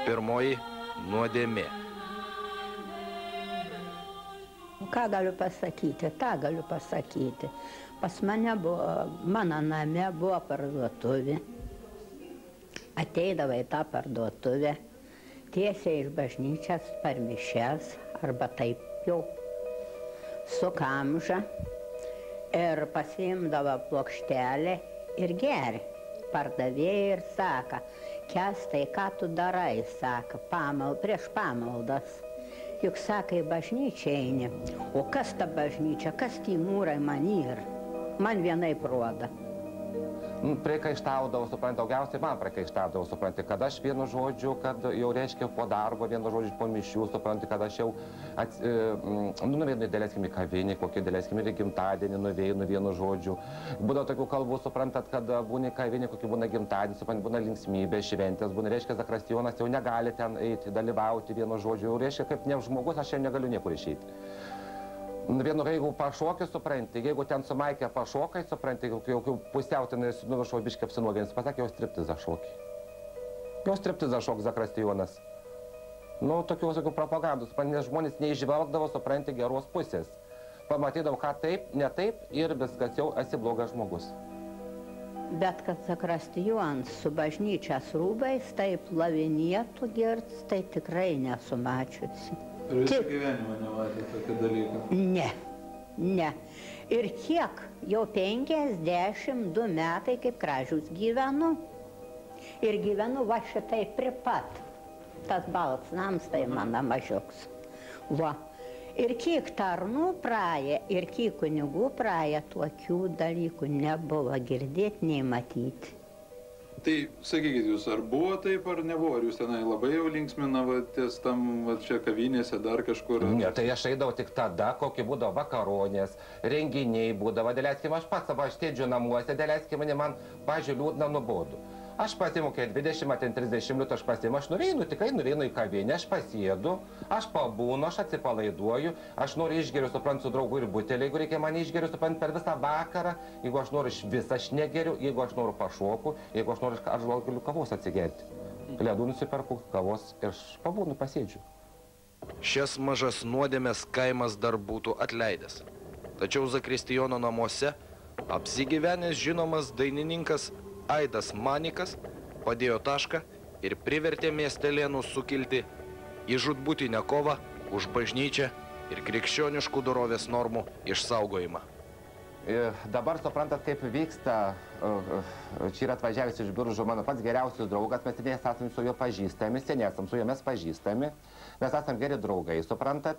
Pirmoji nuodėmė. Ką galiu pasakyti? Ta galiu pasakyti. Pas mane buvo, mano name buvo parduotuvė. Ateidavo į tą parduotuvę, tiesiai iš bažnyčios per mišias, arba taip jau, su kamža, ir pasiimdavo plokštelę ir geri. Pardavėjai ir sako, Kęstai, ką tu darai, sako, prieš pamaldas. Juk sakai, bažnyčia eini. O kas ta bažnyčia, kas tie mūrai man yra? Man vienai roda. Priekaištaudavau, supranti, daugiausiai man priekaištaudavau, supranti, kad aš vienu žodžiu, kad jau reiškia po darbo, vienu žodžiu po mišių, supranti, kad aš jau nuveinu dėlėskim į kavinį, kokį dėlėskim ir gimtadienį nuveinu vienu žodžiu. Būdavo tokių kalbų, suprantat, kad būna į kavinį, kokį būna gimtadienį, supranti, būna linksmybė, šventės, būna, reiškia, zakristijonas jau negali ten eiti, dalyvauti vienu žodžiu, jau reiškia, kaip ne žmogus, aš jau negaliu niekur išeiti. Vienu, jeigu pašokai, supranti, jeigu ten su Maike pašokai, supranti, jau pusiautinai nuvašau biškį apsinuogins, pasakė, jau striptizą šokį. Jau striptizą šok zakristijonas. Nu, tokių propagandų, supranti, nes žmonės neižvelgdavo, supranti, geros pusės. Pamatydavo, ką taip, ne taip ir viskas, jau esi blogas žmogus. Bet kad zakristijonas su bažnyčios rūbais taip lavinėtų girts, tai tikrai nesu mačiusi. Ir visą gyvenimą nematė tokį dalyką? Ne, ne. Ir kiek, jau 52 metai kaip Kražius gyvenu. Ir gyvenu va šitai pripat. Tas balts nams tai mano mažiuks. Va. Ir kiek tarnų praėjo, ir kiek kunigų praėjo, tokių dalykų nebuvo girdėti, nei matyti. Tai sakykit jūs, ar buvo taip, ar nebuvo? Ar jūs tenai labai jau linksminavotės tam čia kavinėse, dar kažkur? Ne, tai aš eidavau tik tada, kokie būdavo vakaronės, renginiai būdavo, dėlėskim, aš pats savo aštėdžiu namuose, dėlėskim, man, pažiūrėjau, liūdna nuobodu. Aš pasiimu, kai 20 ar 30 minutų aš pasiimu, aš nuveinu, tikrai nuveinu į kavinę, aš pasėdu, aš pabūnu, aš atsipalaiduoju, aš noriu išgeriu, suprantu, su draugu ir butelį, jeigu reikia mane išgeriu, suprantu, per visą vakarą, jeigu aš noriu iš visą aš negeriu, jeigu aš noriu pašoku, jeigu aš noriu, aš galiu kavos atsigerti. Ledų nusiperku, kavos ir aš pabūnu, pasėdžiu. Šias mažas nuodėmės kaimas dar būtų atleidęs. Tačiau zakristijono namuose apsigyvenęs žinomas dainininkas Aidas Manikas padėjo tašką ir privertė miestelėnus sukilti į žūtbūtinę kovą už bažnyčią ir krikščioniškų dorovės normų išsaugojimą. Dabar suprantat, kaip vyksta, čia yra atvažiavęs iš Biržų mano pats geriausias draugas, mes seniai esame su juo pažįstami, seniai esame su juo mes pažįstami, mes esame geri draugai, suprantat.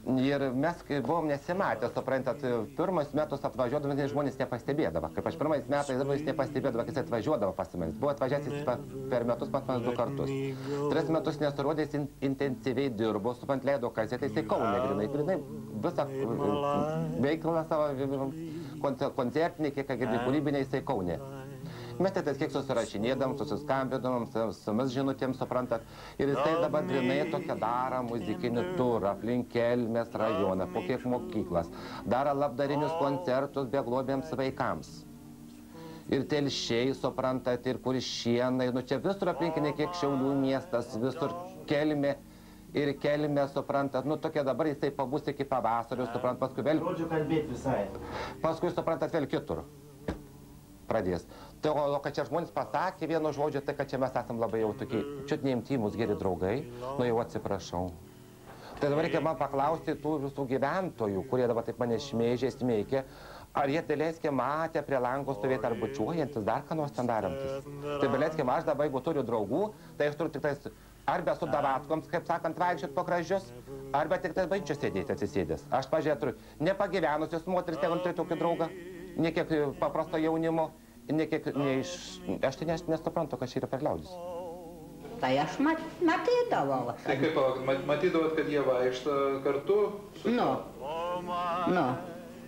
Ir mes, kai buvom nesimatę, suprantat, pirmus metus atvažiuodami, žmonės nepastebėdavo. Kaip aš pirmais metais jis nepastebėdavo, kai jis atvažiuodavo pas manęs. Buvo atvažiavęs per metus pas manęs 2 kartus. 3 metus nesurodė, jis intensyviai dirbo, suprantat, leido kasetę, jisai Kaune grinai visą veiklą savo koncertinį, kiek girdį kūrybinę, jisai Kaune. Mes tai kiek susirašinėdam, susiskambinam, su mes žinutėm, suprantat. Ir jisai dabar grinai tokia daro muzikinį turą aplink Kelmės rajoną, po kiek mokyklas. Daro labdarinius koncertus beglobėms vaikams. Ir Telšiai, suprantat, ir Kuršienai, nu čia visur aplinkiniai, kiek Šiaulių miestas, visur Kelmė. Ir Kelmė, suprantat, nu tokia dabar jisai pabus iki pavasario, suprantat, paskui vėl... Žodžiu kalbėti visai. Paskui, suprantat, vėl kitur pradės. Tai o kad čia žmonės pasakė vieno žodžio, tai kad čia mes esam labai jau tokie, čia neimtymus geri draugai, nu jau atsiprašau. Tai dabar reikia man paklausti tų visų gyventojų, kurie dabar taip mane šmeižė, smeikė, ar jie dėlėskė matė prie lango stovėti ar bučiuojantis, dar ką nors ten darantis. Tai dėlėskė, aš dabar, jeigu turiu draugų, tai aš turiu tik tais arba su davatkoms, kaip sakant, vaikščiot po kražius, arba tik tais bažnyčioj sėdėti atsisėdęs. Aš, pažiūrėjau, turiu nepagyvenusios moteris, tegu turiu tokį draugą, ne kiek paprasto jaunimo, ne kiek, aš tai nesuprantu, kas čia yra per liaudis. Tai aš matydavau. Tai kaip, matydavot, kad jie vaikšto kartu? Nu,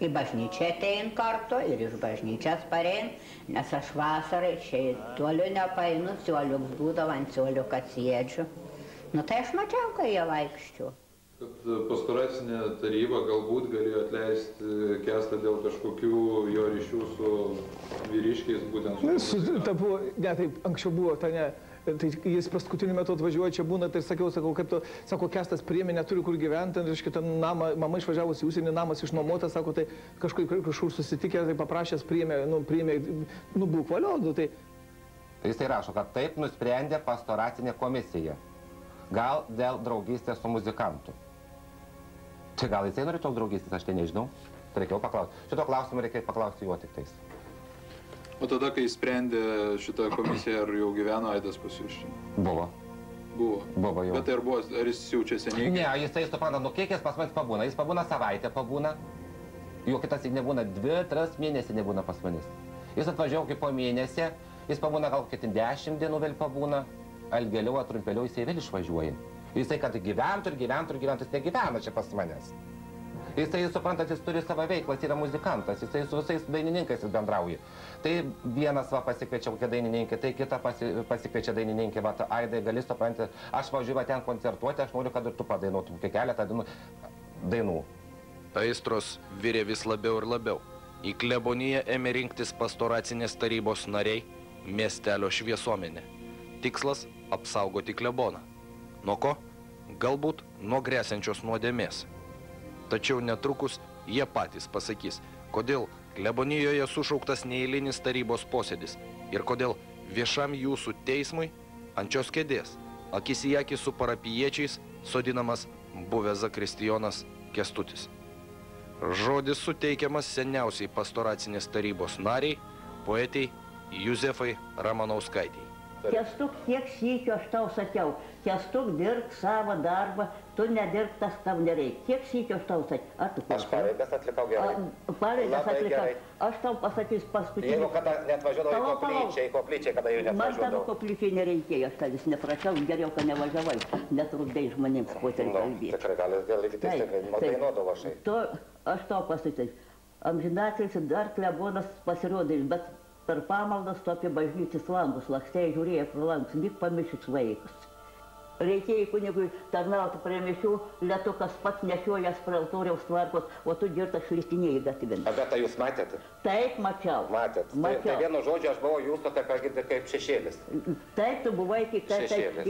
į bažnyčią atein kartu ir iš bažnyčios parein, nes aš vasarai šiai tuoliu nepainu, sioliuks būdavo, ant sioliuk atsėdžiu. Nu, tai aš mačiau, kai jie vaikščiu. Kad pastoracinė taryba galbūt galėjo atleisti Kęstą dėl kažkokių jo ryšių su vyriškiais, būtent su... Ne, taip, anksčiau buvo, tai ne, tai jis paskutiniu metu atvažiuoja, čia būna, tai sakiau, kaip to, sako, Kęstas priėmė, neturi kur gyventi, reiškia, ten namą, mama išvažiavusi į užsienį, namas išnuomotas, sako, tai kažkur susitikė, tai paprašęs priėmė, būk valio, tai... Jisai rašo, kad taip nusprendė pastoracinė komisija. Gal dėl draugystės su muzikantu. Tai gal jisai nori tos draugystės, aš tai nežinau. Tai reikėjo paklausti. Šito klausimą reikėjo paklausti jo tik tais. O tada, kai sprendė šitą komisiją, ar jau gyveno Aidas pas jūs? Buvo. Buvo. Buvo jau. Bet tai ar jis jaučia seniai? Ne, jisai supranta, nu kiek jis pas manis pabūna. Jis pabūna savaitę pabūna. Jo kitas nebūna 2-3 mėnesiai nebūna pas manis. Jis atvažiavo kaip po mėnesį, jis pabūna gal 10 dienų vėl pabūna, ilgėliau, trumpėliau jisai vėl išvažiuoja. Jisai kad gyventų, jis negyvena čia pas manęs. Jisai, suprantat, jis turi savo veiklą, jis yra muzikantas, jisai su visais dainininkais jis bendrauja. Tai vienas va pasikviečia kokią dainininkę, tai kita pasikviečia dainininkė, va, Aidai, gali supranti, aš važiuoju ten koncertuoti, aš noriu, kad ir tu padainuotum keletą dainų. Aistros virė vis labiau ir labiau. Į kleboniją ėmė rinktis pastoracinės tarybos nariai, miestelio šviesuomenė. Tikslas – apsaugoti kleboną. Nuo ko? Galbūt nuo grėsiančios nuodėmės. Tačiau netrukus jie patys pasakys, kodėl klebonijoje sušauktas neeilinis tarybos posėdis ir kodėl viešam jūsų teismui ant šios kėdės, akis į akį su parapijiečiais, sodinamas buvęs zakristijonas Kęstutis. Žodis suteikiamas seniausiai pastoracinės tarybos nariai, poetei Juzefai Ramanauskaitei. Kęstuk, kiek sykių aš tau sakiau, Kęstuk, dirbk savo darbą, tu nedirbk, tas tau nereikia. Kiek sykių aš tau sakiau? Aš pareigas atlikau gerai. Pareigas atlikau. Aš tau pasakysiu paskutinį. Jeigu kada neatvažiuodavo į koplyčiai, kada jau neatvažiuodavo. Man tavo koplyčiai nereikėjo, aš tavęs neprašiau, geriau, kad nevažiavai, netrukdai žmonėms poterį kalbėti. Tikrai gali teisingai, dainuodavo aš. Aš tau pasakysiu, amžinatilsį dar klebonas pasirodys, bet per pamaldas tu apie bažnyčios langus lakstėjai, žiūrėjai pro langus, lyg pamišęs vaikas. Reikėjo kunigui tarnauti prie mišių, lietukas pats nešiojas prie altoriaus tvarkos, o tu girtas šlitinėjai gatvin. Bet tai jūs matėte? Taip, mačiau. Matėt. Tai vienu žodžiu aš buvau jūsų kaip šešėlis. Taip, tu buvai į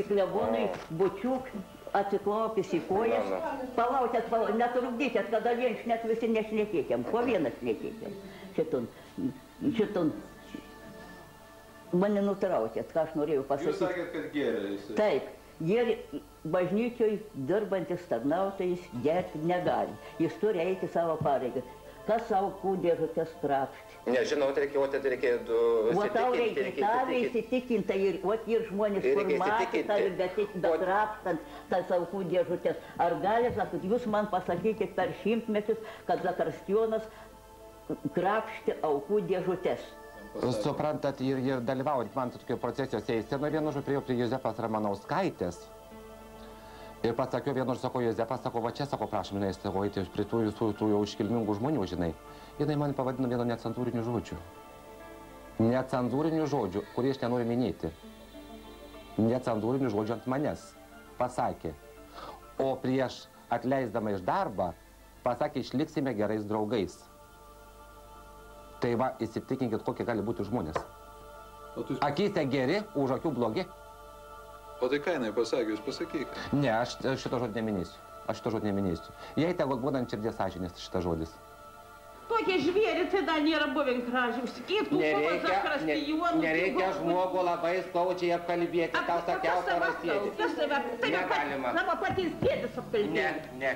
klebonui bučiuk, atsiklaupęs į kojas. Palaukėt, netrukdykėt, kada vien net visi nešnekėkėm, po vieną šnekėkėm. Šitun. Mane nutraukėt, ką aš norėjau pasakyti. Jūs sakėt, kad gėrė jisai. Taip, bažnyčioj dirbantis tarnautojas gerti negali. Jis turi eiti savo pareigą. Kas savo kūdėžutės krapšti? Nežinau, reikėjo O tau reikia tavę įsitikinti ir žmonės, kur matė tavę, bet krapštant tą savo kūdėžutės. Ar gali, sakot, jūs man pasakykit per 100 metus, kad zakristijonas krapšti aukų dėžutės. Suprantat, ir dalyvaujant man tokio procesijos eisenoje, vienu žodžiu priėjau prie Juzefos Ramanauskaitės ir pasakiau vienu žodžiu, sako, Juzepas, sako, va čia, sako, prašom, jinai, sako, eiti prie tų jau iškilmingų žmonių, žinai. Jinai man pavadino vienu necenzūriniu žodžiu. Necenzūriniu žodžiu, kurį aš nenoriu minėti. Necenzūriniu žodžiu ant manęs. Pasakė. O prieš atleisdama iš darbą, pasakė, išliksime gerais draugais. Tai va, įsitikinkit, kokie gali būti žmonės. Akyse geri, už akių blogi. O tai ką jinai pasakė, jūs pasakyk. Ne, aš šito žodį neminėsiu. Jei tegu būna ant širdies sąžinės šitas žodis. Tokie žvėri, tai dar nėra buvę kražiaus. Nereikia žmogų labai skaudžiai apkalbėti, tau sakiau parasėdį. Negalima. Savo patys tėtis apkalbėti. Ne.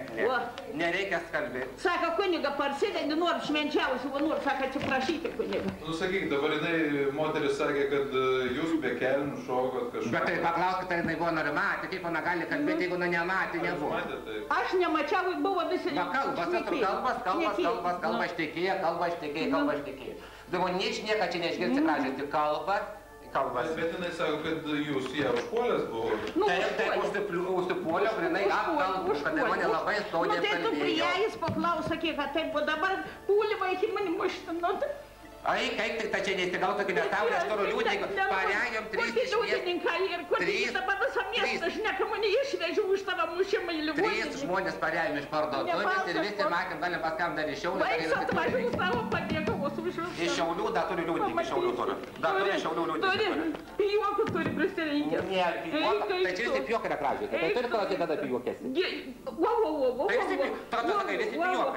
Nereikia skalbėti. Sako, kuniga, parsidedi, nors švenčiausių, nors, sako, atsiprašyti, kuniga. Nu, sakyk, dabar jinai, moteris sakė, kad jūs be kelnių šokot kažką. Bet tai paklauskit, ar jinai buvo norimatė, kaip ona gali kalbėti, jeigu ona nematė, nebuvo. Aš nemačiau, buvo visi... Kalba štekėja. Dabar nieka čia neišgirsi kražiai, tik kalbas. Bet jinai sako, kad jūs ją užpuolęs buvo. Taip, užsipuolė, grinai apkalbų, kad mane labai skaudžiai apkalbėjo. Nu tai tu prie ją jis paklausė, kiek, kad taip, o dabar pūlymą iki mani muštinu. Ai, kaip tik ta čia neįsigau tokį nesąmonę, aš turiu liūdininkų, paregiam 3 iš liūdininką ir kur tik dabar visą miestą šneka, mane išvežiau už tavo mušimą į liūdininką. 3 žmonės paregiam iš parduotuvės ir visi matėm, galim paskam dar iš Šiaulių. Vais atvažiavau savo pabėgavos už visą. Iš Šiaulių dar turi liūdininką, iš Šiaulių turi. Dar turi Šiaulių liūdininką. Turi, pijuokų turi prisirinkęs. Ne, pijuoką, tai čia visi pijuokai yra kražiai, tai turi klausti, kada pijuokėsi.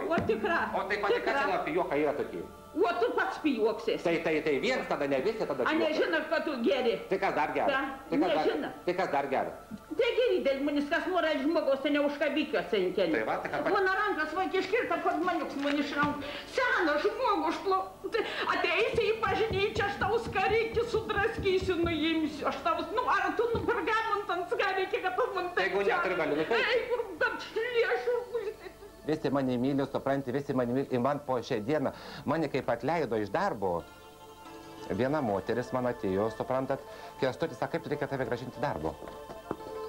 O tikra. O tai pati kas yra pijuokai yra tokie. O tu pats pijuoksies. Tai vienas, tada ne visi, tada pijuokai. A nežinot, kad tu geri. Tai kas dar gera? Nežinot. Tai kas dar gera? Tai geri dėl manęs, kas nori žmogaus, tai neužkabykiuose ant kelių. Tai va, tai kas... Mano rankas vaikį iškirta, kad maniuks man iš rankų. Senas žmogus, ateisi į bažnyčią, aš tau skarikį sudraskysiu, nuimsiu. Aš tau, ar tu pergamentant skarikį, Jeigu neturi, gali nupirkti. Visi mane myli, supranti, visi mane myli. Ir man po šią dieną, mane kaip atleido iš darbo, viena moteris man atėjo, suprantat, Kęstutis, sako, kaip reikia tave grąžinti darbo.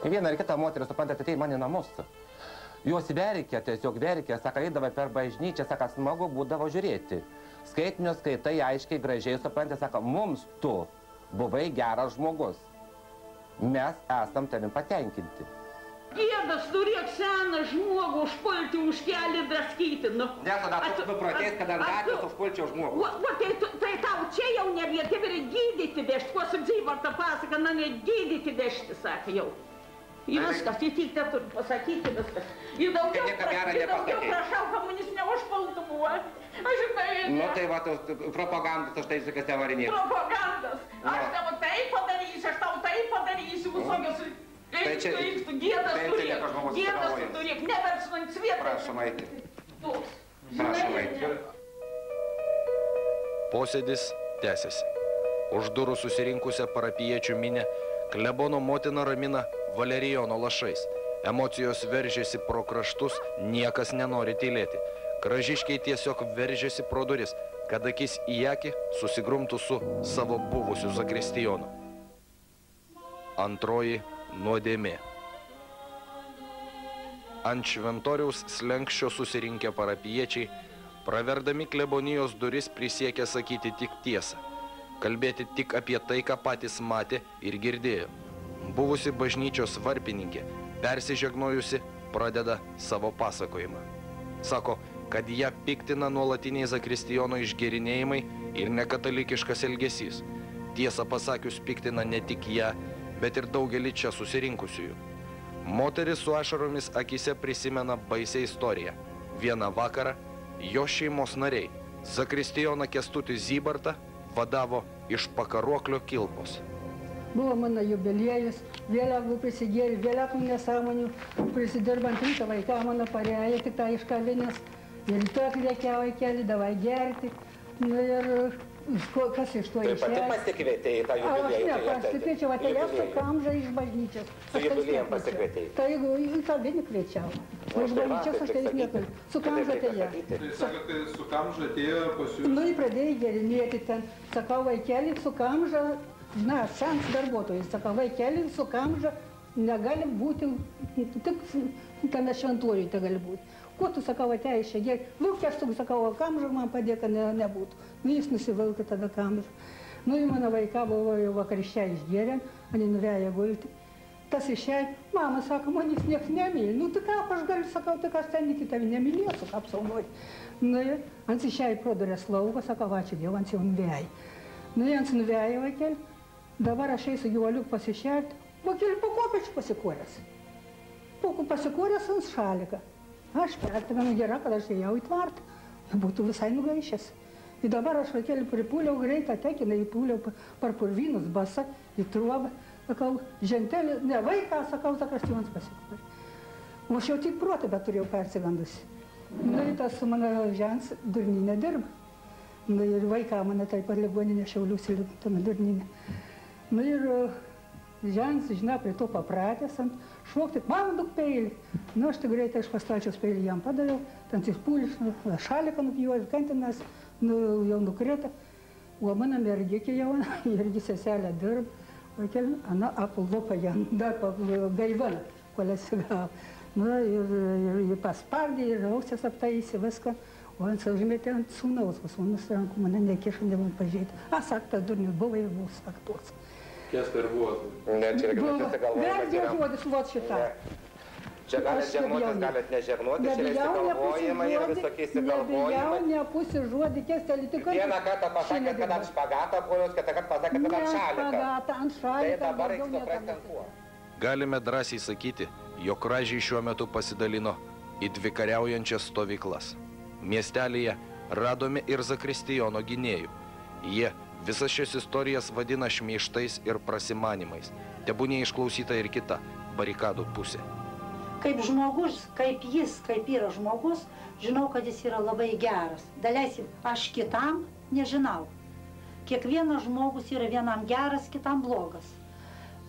Viena ir kita moteris, suprantat, atėjo man į namus. Jos verkė, tiesiog verkė, sako, eidavo per bažnyčią, sako, smagu būdavo žiūrėti. Skaitinius skaitai aiškiai, gražiai, suprantat, sako, mums tu buvai geras žmogus. Mes esam tavim patenkinti. Gėdas turėk seną žmogų užpulti už kelį draskyti, nu. Ne, tada tu nuprotės, kad ant gatvės užpulčiau žmogų. Tai tau čia jau nebėt, tai reikia gydyti vežti, kuo su Zybarta pasaka, na, ne gydyti vežti, sakė jau. Į viskas, į tik te turi pasakyti viskas. Į daugiau prašau, kad manęs neužpultų buvo. Aš žinai... Nu, tai va, propagandas, aš tai visokias tevarinės. Propagandas. Aš tau tai padarysiu, visokios... Eiktų, gėdas turėk, neversinant svietą. Prašom eiti. Prašom eiti. Posėdis tęsiasi. Už durų susirinkusią parapijiečių minę klebono motina ramina Valerijono lašais. Emocijos veržėsi pro kraštus, niekas nenori tylėti. Kražiškiai tiesiog veržėsi pro duris, kad akis į akį susigrumtų su savo buvusiu zakristijonu. Antroji nuodėmė. Ant šventoriaus slenkščio susirinkę parapijiečiai, praverdami klebonijos duris, prisiekė sakyti tik tiesą, kalbėti tik apie tai, ką patys matė ir girdėjo. Buvusi bažnyčios varpininkė, persižegnojusi, pradeda savo pasakojimą. Sako, kad ją piktina nuolatiniai zakristijono išgėrinėjimai ir nekatalikiškas elgesys. Tiesą pasakius, piktina ne tik ją, bet ir daugelį čia susirinkusiųjų. Moteris su ašaromis akise prisimena baisią istoriją. Vieną vakarą jo šeimos nariai zakristijoną Kęstutį Zybartą vadavo iš Pakaruoklio kilpos. Buvo mano jubiliejus, vėliavų prisigėrė, vėliavų nesąmonių, prisidirbant rytą vaiką mano parėjo tik tą iš kavinės. Ir to atliekiavo į kelią, davai gerti. Ir kas iš to išėjo? Tai pati pasikvietė į tą jubiliejų? Aš nepasikviečiau, atėjęs su kamža iš bažnyčios. Su jubiliejum pasikvietėjai? Tai į kavinį kviečiau. Iš bažnyčios aš tai neturiu. Su kamža atėjau. Tai sakote, su kamža atėjo pas jūs? Nu, pradėjai gerinėti ten. Sakau, vaikelį su kamža, na, šans darbuotojai. Sakau, vaikelį su kamža negali būti, tik tame šventoriui tai gali būti. Kuo tu, sakau, atėjai šią gerį? Lūkės tu, sakau, kamžą man padėjo, kad nebūtų. Nu, jis nusivilka tada kamžą. Nu, į mano vaiką buvo jau vakariščią išgėrę, mane nuveja gulti. Tas išėjo, mama, sako, manęs nieks nemyli. Nu, tai ką aš galiu, sakau, tai kas ten iki tavi nemylėsiu, ką apsaugoti. Nu, ant išėjo pro durės lauką, sakau, ačiū Dievui, ant jau nuveja. Nu, ant nuveja vaikelį, dabar aš eisiu gyvaliuk pasišerti, vaikelį po kopėčių pasikoręs. Po pasikoręs ant šaliką. Aš pertaganu gera, kad aš ėjau į tvartą, būtų visai nugaišęs. Ir dabar aš vaikelį pripūliau greitą tekiną, įpūliau par purvynus basą, į truobą, sakau, žentelį, ne vaiką, sakau, zakristijonas pasikorė. O aš jau tik protą, bet turėjau persigandusi. Nu, ir tas mano žens durninė dirba. Nu, ir vaiką mane taip pat ligoninė Šiaulius ir tame durninė. Nu, ir žens, žinau, prie to papratęs ant šokti, man duk peilį. Nu, aš tai greitai pastačiau peilį jam padaviau, ten jis pūlis, šaliką nupjojęs, kantinas, jau nukrito. O mano mergikė jau, irgi seselė dirba, ana aplopa jam, dar gaivana, kol atsigavo. Nu, ir paspardė, ir ausės aptaisė viską. O ant užmetė ant sūnaus, o sūnus rankų mane nekiša, nebūn pažiūrėti. Sak, tas durnis buvo ir buvo skaktos. Kas tai ir buvo? Ne, čia reikia matyti galvoje, kad yra... žodis, vot šitą. Čia galit žegnuotis, galit nežegnuotis, čia yra įsigalvojimai ir visokie įsigalvojimai. Nebijau, nepusį žodį, kestelį tik... Vieną kartą pasakėt, kad ant špagatą pojos, kitą kartą pasakėt, kad ant šaliką. Ne špagatą, ant šaliką. Tai dabar reikia suprasti ant kuo. Galime drąsiai sakyti, jog Ražiai šiuo metu pasidalino į dvi kariaujančias stovyklas. Miestelėje radome ir zakristijono gynėjų. Jie visas šias istorijas vadina šmeižtais ir prasimanimais. Tebūnė išklausyta ir kita barikadų pusė. Kaip žmogus, kaip jis, kaip yra žmogus, žinau, kad jis yra labai geras. Daleisi, aš kitam nežinau. Kiekvienas žmogus yra vienam geras, kitam blogas.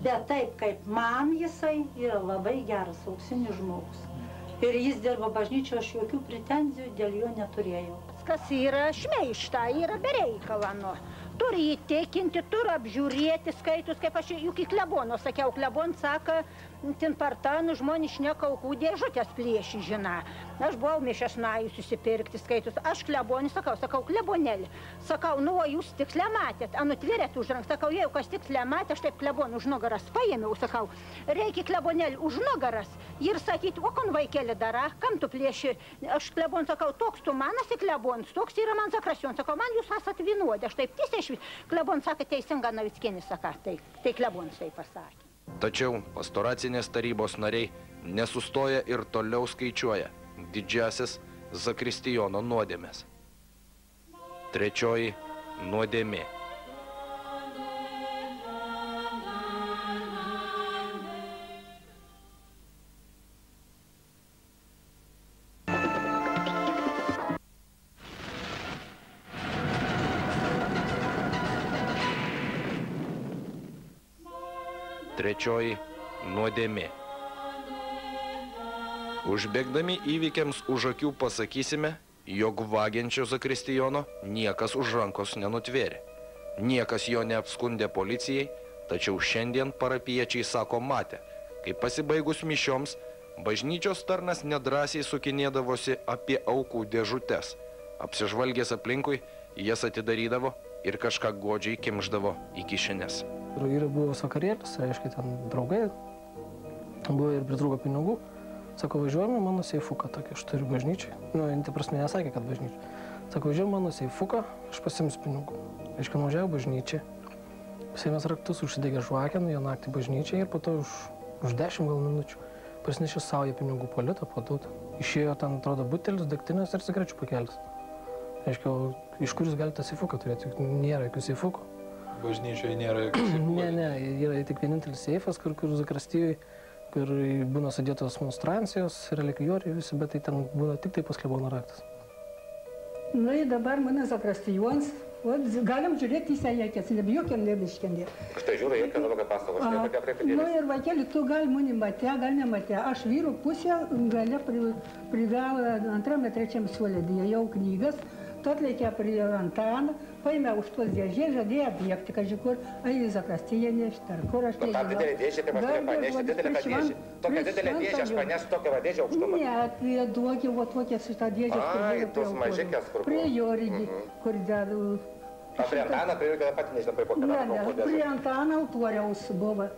Bet taip kaip man jisai yra labai geras, auksinis žmogus. Ir jis dirbo bažnyčio, aš jokių pretenzijų dėl jo neturėjau. Kas yra šmeižta, yra bereikala, nu. Turi įtikinti, turi apžiūrėti skaitus, kaip aš juk į klebono sakiau. Klebon sako, ten partanų žmonės šneka aukų dėžutės plėšį, žina. Aš buvau mišesnajus susipirkti skaitus. Aš klebonį sakau, klebonėlį. Sakau, nu, o jūs tikslę matėt, nutvėrėt už ranką. Sakau, jeigu kas tikslę matė, aš taip klebon už nugaras paėmiau, sakau, reikia klebonėlį už nugaras. Ir sakyti, o kon vaikėlį dara, kam tu plėši? Aš klebon sakau, toks tu manasi klebons, toks yra man Zakrasion. Sakau, man jūs esat vinuodė, aš taip tiesiai švis. Klebon sako, teisinga Navickienė, sako, tai klebons tai pasakė. Tačiau pastoracinės tarybos nariai nesustoja ir toliau skaičiuoja didžiasis Zakristijono nuodėmės. Trečioji nuodėmė. Trečioji nuodėmė. Užbėgdami įvykiams už akių pasakysime, jog vagiančio Zakristijono niekas už rankos nenutvėrė. Niekas jo neapskundė policijai, tačiau šiandien parapiečiai sako matę, kai pasibaigus mišioms, bažnyčios tarnas nedrąsiai sukinėdavosi apie aukų dėžutes. Apsižvalgęs aplinkui, jas atidarydavo ir kažką godžiai kimšdavo į kišenes. Ir buvo vakarėlis, reiškia, ten draugai, buvo ir pritrūko pinigų. Sako, važiuojame mano seifuką, tokį aš turiu bažnyčiai. Nu, ta prasme, nesakė, kad bažnyčiai. Sako, važiuojame mano seifuką, aš pasiimsiu pinigų. Reiškia, nuvažiavo bažnyčiai, pasiėmęs raktus, užsidegė žvakę, nuėjo naktį bažnyčiai ir po to už 10 gal minučių pasinešė saują pinigų po litą, po tautą. Išėjo ten, atrodo, butelis, degtinės ir cigarečių pakelis. Reiškia, iš kur jūs galite seifuką turėti? Nėra jokių seifukų. Bažnyčioje nėra jokių seifukų? Ne, yra tik vienintelis seifas, kur Zakrastijoje, kur būna sudėtos monstrancijos, relikvijoriai visi, bet tai ten būna tik tai pas klebono raktas. Nu ir dabar mane Zakrastijons, galim žiūrėti į sejakės, nebijokim nebiškendė. Štai žiūrė, jokia labai pasavo, štai tokia kreipėdėlis. Nu ir vaikeli, tu gal mane matė, gal nematė. Aš vyrų pusę gale prigavo antram ir trečiam suolė, dėjau knygas. Tu atleikė prie Antaną, paėmė už tuos dėžės, žadėjo bėgti, kažkai kur, į Zakristiją nešti, ar kur aš nežinau. Ta didelė dėžė, kaip aš turiu panešti, didelė dėžė. Tokia didelė dėžė, aš panešiu tokią dėžę aukštumą. Ne, duokė, va tokia šitą dėžę, Ai, tos mažikės, kur buvo. Prie Jorigi, kur dedu. A prie Antaną, prie Jorigi, pati nežinau, prie kokio dėžę. Ne, prie Antaną autoriaus buvo.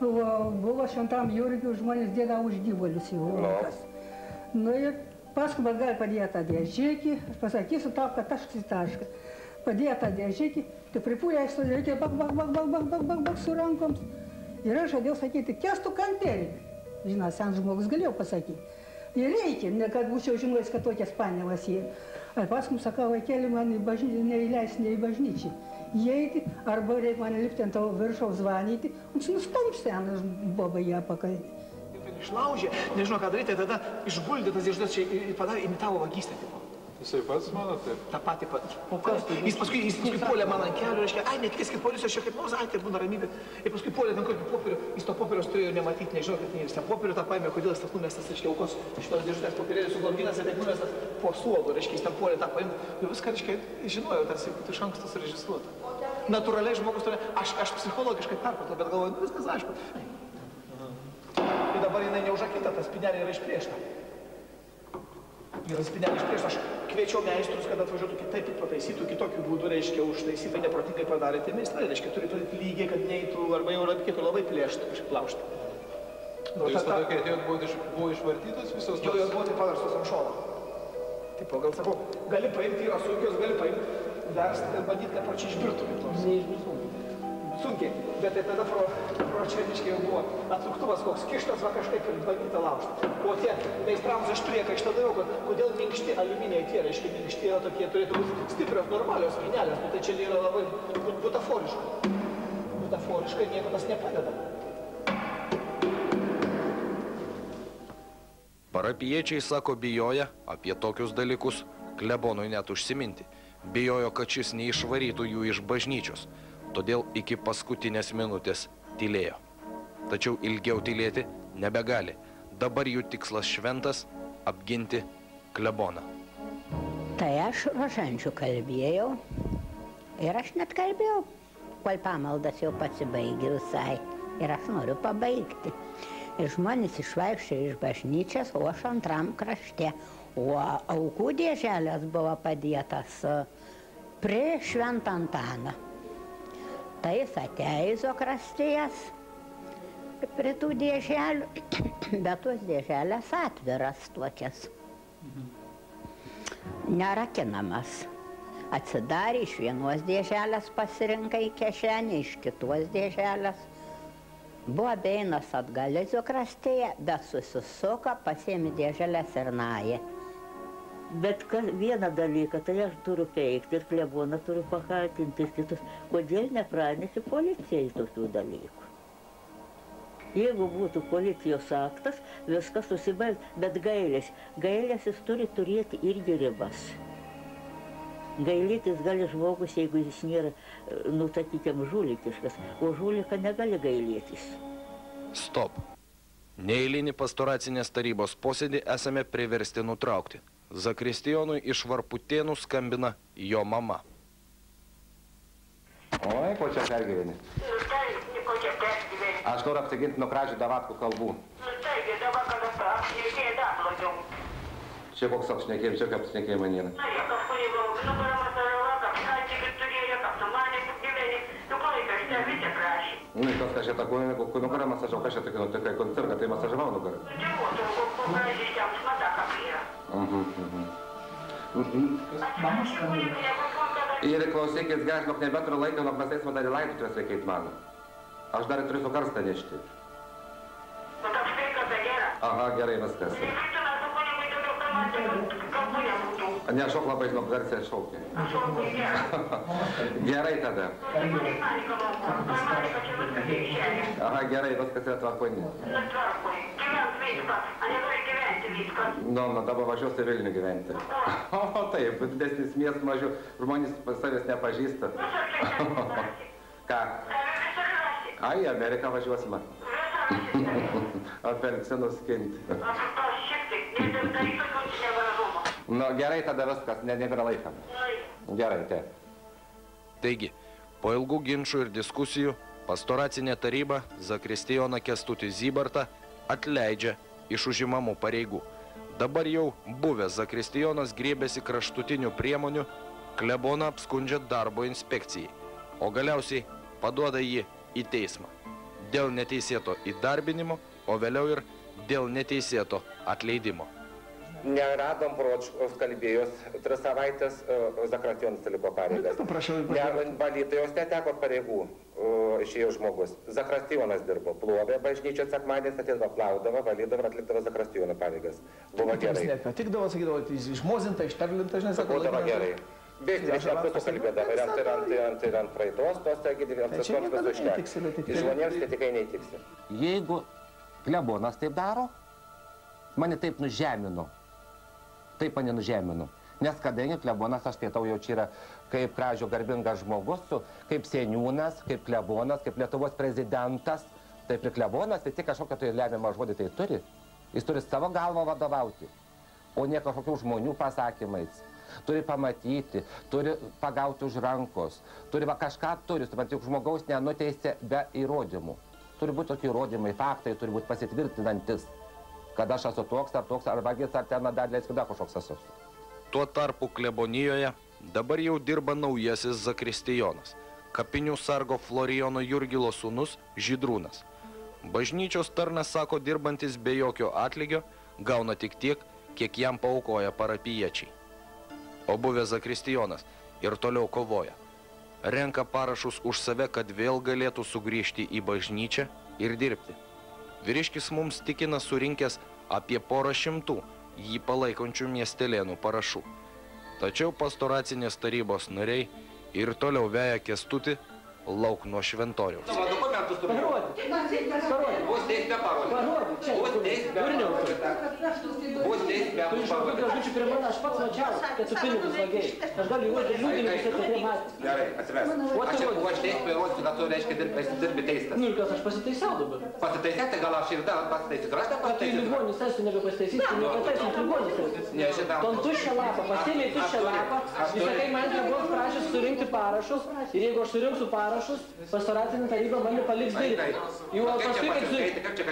Buvo šventam Jurgiui žmonės dėda už gyvulius į uokas. Nu ir paskui man gali padėti tą dėžikį, aš pasakysiu tau, kad aš tašką. Padėjo tą dėžikį, tai pripūlė, aš reikia bak su rankoms. Ir aš žadėjau sakyti, kestų kanterį. Žinai, senas žmogus galėjau pasakyti. Ir reikia, kad būčiau žinojęs, kad tokias panelas jie. Ar paskui sakau, vaikėlį man neįleis ne į bažnyčią. Įeiti, arba reikia man lipti ant tavo viršaus zvanyti, un nustumps senas boba ją pakalti. Išlaužė, nežinau ką daryti, tada išguldė tas dėžutes čia ir padarė, imitavo vagystę. Jisai pats mano taip? Ta pati pat. O kas? Jis paskui puolė man ant kelių, reiškia, ai, nekvieskit policijos, čia kaip nors, ai, tai būna ramybė. Ir paskui puolė ten kokį popierių, jis to popieriaus turėjo nematyti, nežinau, kad jis ten popierių tą paėmė, kodėl jis tas numestas, reiškia, aukos šitos dėžutės popierėlis suglaudynas ir taip numestas po suolu, reiškia, jis ten puolė tą paėmė. Ir viską, reiškia, žinojau, tarsi iš anksto surežisuota. Natūraliai žmogus turi, aš psichologiškai perpratau, bet galvoju, nu viskas aišku. Ir dabar jinai neužakinta, ta spynelė yra išplėšta. Yra spynelė išplėšta. Aš kviečiau meistrus, kad atvažiuotų kitaip ir pataisytų, kitokių būdų, reiškia, užtaisytai neprotingai padarė. Tai meistrai, reiškia, turi padaryti lygiai, kad neįtų, arba jau reikėtų labai plėštų, išplaušti. Tai jūs tada, kai atėjot, buvo išvartytos visos? Jo, jos buvo taip paverstos ant šono. Taip, gal sakau, gali paimti, yra sunkios, gali paimti, versti ir bandyti, kad pro čia išbirtų. Sunkiai, bet tai tada pro čia reiškia jau buvo atsuktuvas koks kištas, va kažkaip ir bandyta laužti. O tie meistrams aš priekaištadavau, kad kodėl minkšti aliuminiai tie, reiškia, minkšti yra tokie, turėtų būti stiprios, normalios spynelės, tai čia yra labai butaforiška. Butaforiškai nieko tas nepadeda. Parapiečiai, sako, bijoja apie tokius dalykus klebonui net užsiminti. Bijojo, kad šis neišvarytų jų iš bažnyčios. Todėl iki paskutinės minutės tylėjo. tačiau ilgiau tylėti nebegali. Dabar jų tikslas šventas – apginti kleboną. Tai aš rožančių kalbėjau ir aš net kalbėjau, kol pamaldas jau pasibaigė visai ir aš noriu pabaigti. Ir žmonės išvaikščiojo iš bažnyčios, o aš antram krašte. O aukų dėželės buvo padėtas prie Šventą Antaną. Tai jis ateizo krastijas prie tų dėželių, bet tos dėželės atviras tokias, nerakinamas. Atsidarė, iš vienos dėželės pasirinkai kišenį, iš kitos dėželės. Buvo beinas atgalizio krastėje, bet susisuko, pasiėmė dėželės ir naje. Bet vieną dalyką, tai aš turiu peikti ir kleboną turiu pakaltinti ir kitus. Kodėl nepranešė policijai tokių dalykų? Jeigu būtų policijos aktas, viskas susibaigė, bet gailėsis turi turėti irgi ribas. Gailėtis gali žmogus, jeigu jis nėra, sakykime, žulikiškas, o žulika negali gailėtis. Stop. Neeilinį pastoracinės tarybos posėdį esame priversti nutraukti. Zakristijonui iš Varputėnų skambina jo mama. Oi, ko čia pergyveni? Ko čia pergyveni? Aš noriu apsiginti nuo Kražių Davatkų kalbų. Taigi, dabar, kada apšnekėjai dar blogiau. Čia koks apšnekėjim, čia kaip apšnekėjimai nėra. Na, jie kažkurį galvoju, nugaramas arala, kaip santykių turėjo, kaip sumanė, kaip gyvenė, tu laiką iš ten visą prašė. Nu, tas kažkai takuoja, kai nugarą masažau, kažkai tokia nutikai koncertą, tai masažavau nugarą. Dievo, tu prašė iš ten šmata, kaip yra. Ir klausykit, žinok, nebeturiu laiko, nuo mes eisime dar į laidotuvės, reikia man. Aš dar turiu su karstą nešti. Nu, tak štai, kad tai gera. Aha, gerai viskas. Ne, šok labai, žinok, garsiai šaukė. Gerai tada. Aha, gerai, viskas yra tvarkoni. Nu, dabar važiuosiu į Vilnių gyventi. O taip, didesnis miestas mažiau, žmonės savęs nepažįsta. Ką? Ai, į Ameriką važiuosime. Apelsinus skinti. Nu, gerai, tada viskas, nebėra laiką. Gerai, taip. Taigi, po ilgų ginčų ir diskusijų, pastoracinė taryba Zakristijoną Kęstutį Zybartą atleidžia iš užimamų pareigų. Dabar jau buvęs Zakristijonas griebėsi kraštutinių priemonių, kleboną apskundžia darbo inspekcijai, o galiausiai paduoda jį į teismą. Dėl neteisėto įdarbinimo, o vėliau ir dėl neteisėto atleidimo. Neradom Pročkos kalbėjos 3 savaitės Zakristijonas liko pareigas. Valytojos neteko pareigų, išėjo žmogus. Zakristijonas dirbo, plovė bažnyčios sekmadieniais, atėdavo, plaudavo, valydavo ir atlikdavo Zakristijono pareigas. Buvo gerai. Patikdavo, sakydavo, išmozinta, išperlinta, žinai, sakydavo. Būdavo gerai. Bėstis apie to kalbėdavo ir ant praeitos, tos, sakydavo, ant visos užtek. Ir žmonėms tai tikrai neįtiksi. Jeigu klebonas taip daro, mane taip nužemino. Taip mane nužemino. Nes kadangi klebonas, aš skaitau, jau čia yra kaip Kražių garbingas žmogus, kaip seniūnas, kaip klebonas, kaip Lietuvos prezidentas. Taip ir klebonas, tai tik kažkokią tai lemiamą žodį tai turi. Jis turi savo galvą vadovauti, o ne kažkokių žmonių pasakymais. Turi pamatyti, turi pagauti už rankos, turi kažką turi, bet juk žmogaus nenuteisė be įrodymų. Turi būti tokie įrodymai, faktai, turi būti pasitvirtinantis, kad aš esu toks, ar vagis, ar ten dar leiskida kažkoks esu. Tuo tarpu klebonijoje dabar jau dirba naujasis Zakristijonas, kapinių sargo Florijono Jurgilo sūnus Žydrūnas. Bažnyčios tarnas sako, dirbantis be jokio atlygio, gauna tik tiek, kiek jam paaukoja parapijiečiai. O buvęs Zakristijonas ir toliau kovoja. Renka parašus už save, kad vėl galėtų sugrįžti į bažnyčią ir dirbti. Vyriškis mums tikina surinkęs apie 100 jį palaikančių miestelėnų parašų. Tačiau pastoracinės tarybos nariai ir toliau veja Kęstutį lauk nuo šventoriaus. Dokumentus turiu. teisme parodyti. Parodyk, čia. Bus teisme parodyta. Bus teisme Tu iš kokių gražučių prie mane, aš pats mačiau, kad tu pinigus vagiai. Aš galiu įvardyti liudininkus, kad prie matys. Gerai, atsivesk. Aš teisme įrodysiu, kad tu reiškia dirbi teistas. Nu ir kas, aš pasitaisiau dabar. Pasitaisė, tai gal aš ir dar pasitaisysiu. Ar aš Tai nepasitaisysiu? ligonis esi nebepasitaisysi, tu nepataisysi ligonis esi. Ne, šitam. Ton tuščią lapą, pasėmėjai tuščią lapą, jis sakai, man klebonas prašė surinkti parašus ir jeigu aš surinksiu parašus, pastoracinė taryba mane paliks dirbti. Jau paskui,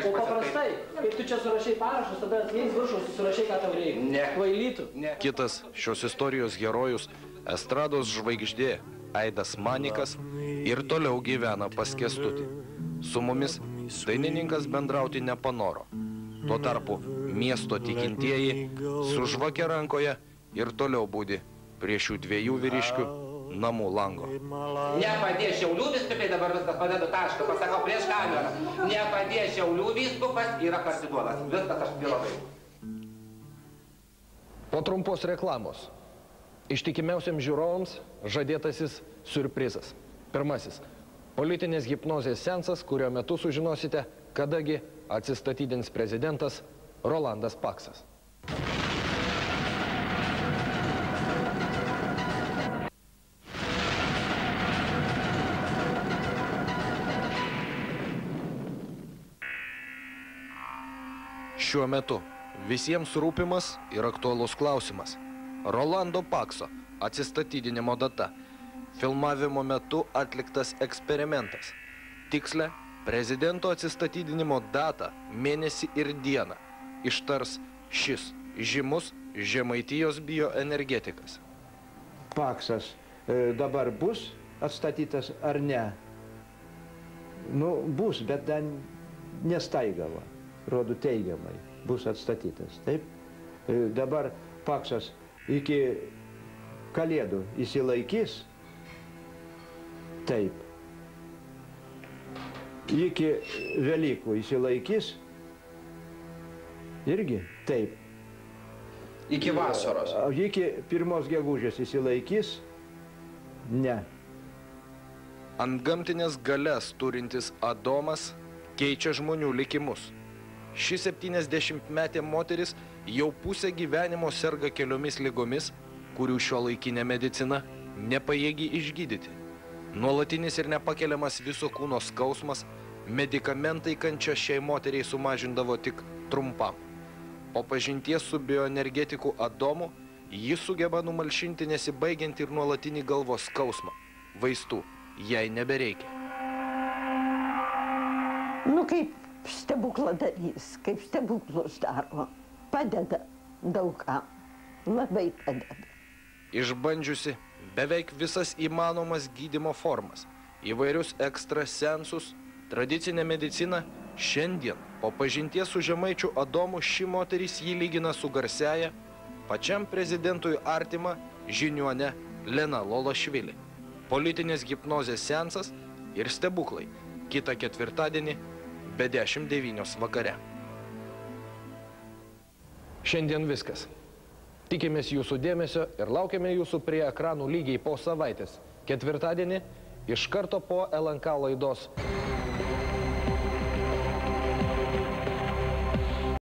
o paprastai, kaip tu čia surašai parašus, tada atsieis viršus, surašai, ką tau reikia. Kvailytų. Kitas šios istorijos herojus, estrados žvaigždė Aidas Manikas, ir toliau gyvena pas Kęstutį. Su mumis dainininkas bendrauti nepanoro. Tuo tarpu miesto tikintieji su žvake rankoje ir toliau būdi prie šių dviejų vyriškių namų lango. Nepadės Šiaulių vyskupai, dabar viskas padedu tašką, pasakau prieš kamerą. Nepadės Šiaulių vyskupas, yra karsiduolas. Viskas aš pilotai. Po trumpos reklamos ištikimiausiams žiūrovams žadėtasis siurprizas. Pirmasis – politinės hipnozės seansas, kurio metu sužinosite, kadagi atsistatydins prezidentas Rolandas Paksas. Šiuo metu visiems rūpimas ir aktualus klausimas – Rolando Pakso atsistatydinimo data. Filmavimo metu atliktas eksperimentas. Tikslę prezidento atsistatydinimo datą, mėnesį ir dieną ištars šis žymus Žemaitijos bioenergetikas. Paksas dabar bus atstatytas ar ne? Nu, bus, bet dar nestaigava. Rodo teigiamai, bus atstatytas, taip? Dabar Paksas iki Kalėdų įsilaikys, taip. Iki Velykų įsilaikys, irgi taip. Iki vasaros. Iki 1 gegužės įsilaikys, ne. Antgamtinės galias turintis Adomas keičia žmonių likimus. Ši 70-metė moteris jau pusę gyvenimo serga keliomis ligomis, kurių šiuolaikinė medicina nepajėgi išgydyti. Nuolatinis ir nepakeliamas viso kūno skausmas, medikamentai kančia šiai moteriai sumažindavo tik trumpam. Po pažinties su bioenergetiku Adomu, jis sugeba numalšinti nesibaigiantį ir nuolatinį galvos skausmą. Vaistų jai nebereikia. Nu kaip stebukladarys, kaip stebuklus daro. Padeda daugam, labai padeda. Išbandžiusi beveik visas įmanomas gydymo formas, įvairius ekstrasensus, tradicinę mediciną, šiandien po pažinties su žemaičiu Adomu ši moteris jį lygina su garsiaja, pačiam prezidentui artima žiniuone Lena Lolašvili. Politinės hipnozės seansas ir stebuklai kitą ketvirtadienį be 10:09 vakare. Šiandien viskas. Tikimės jūsų dėmesio ir laukiame jūsų prie ekranų lygiai po savaitės. Ketvirtadienį iš karto po LNK laidos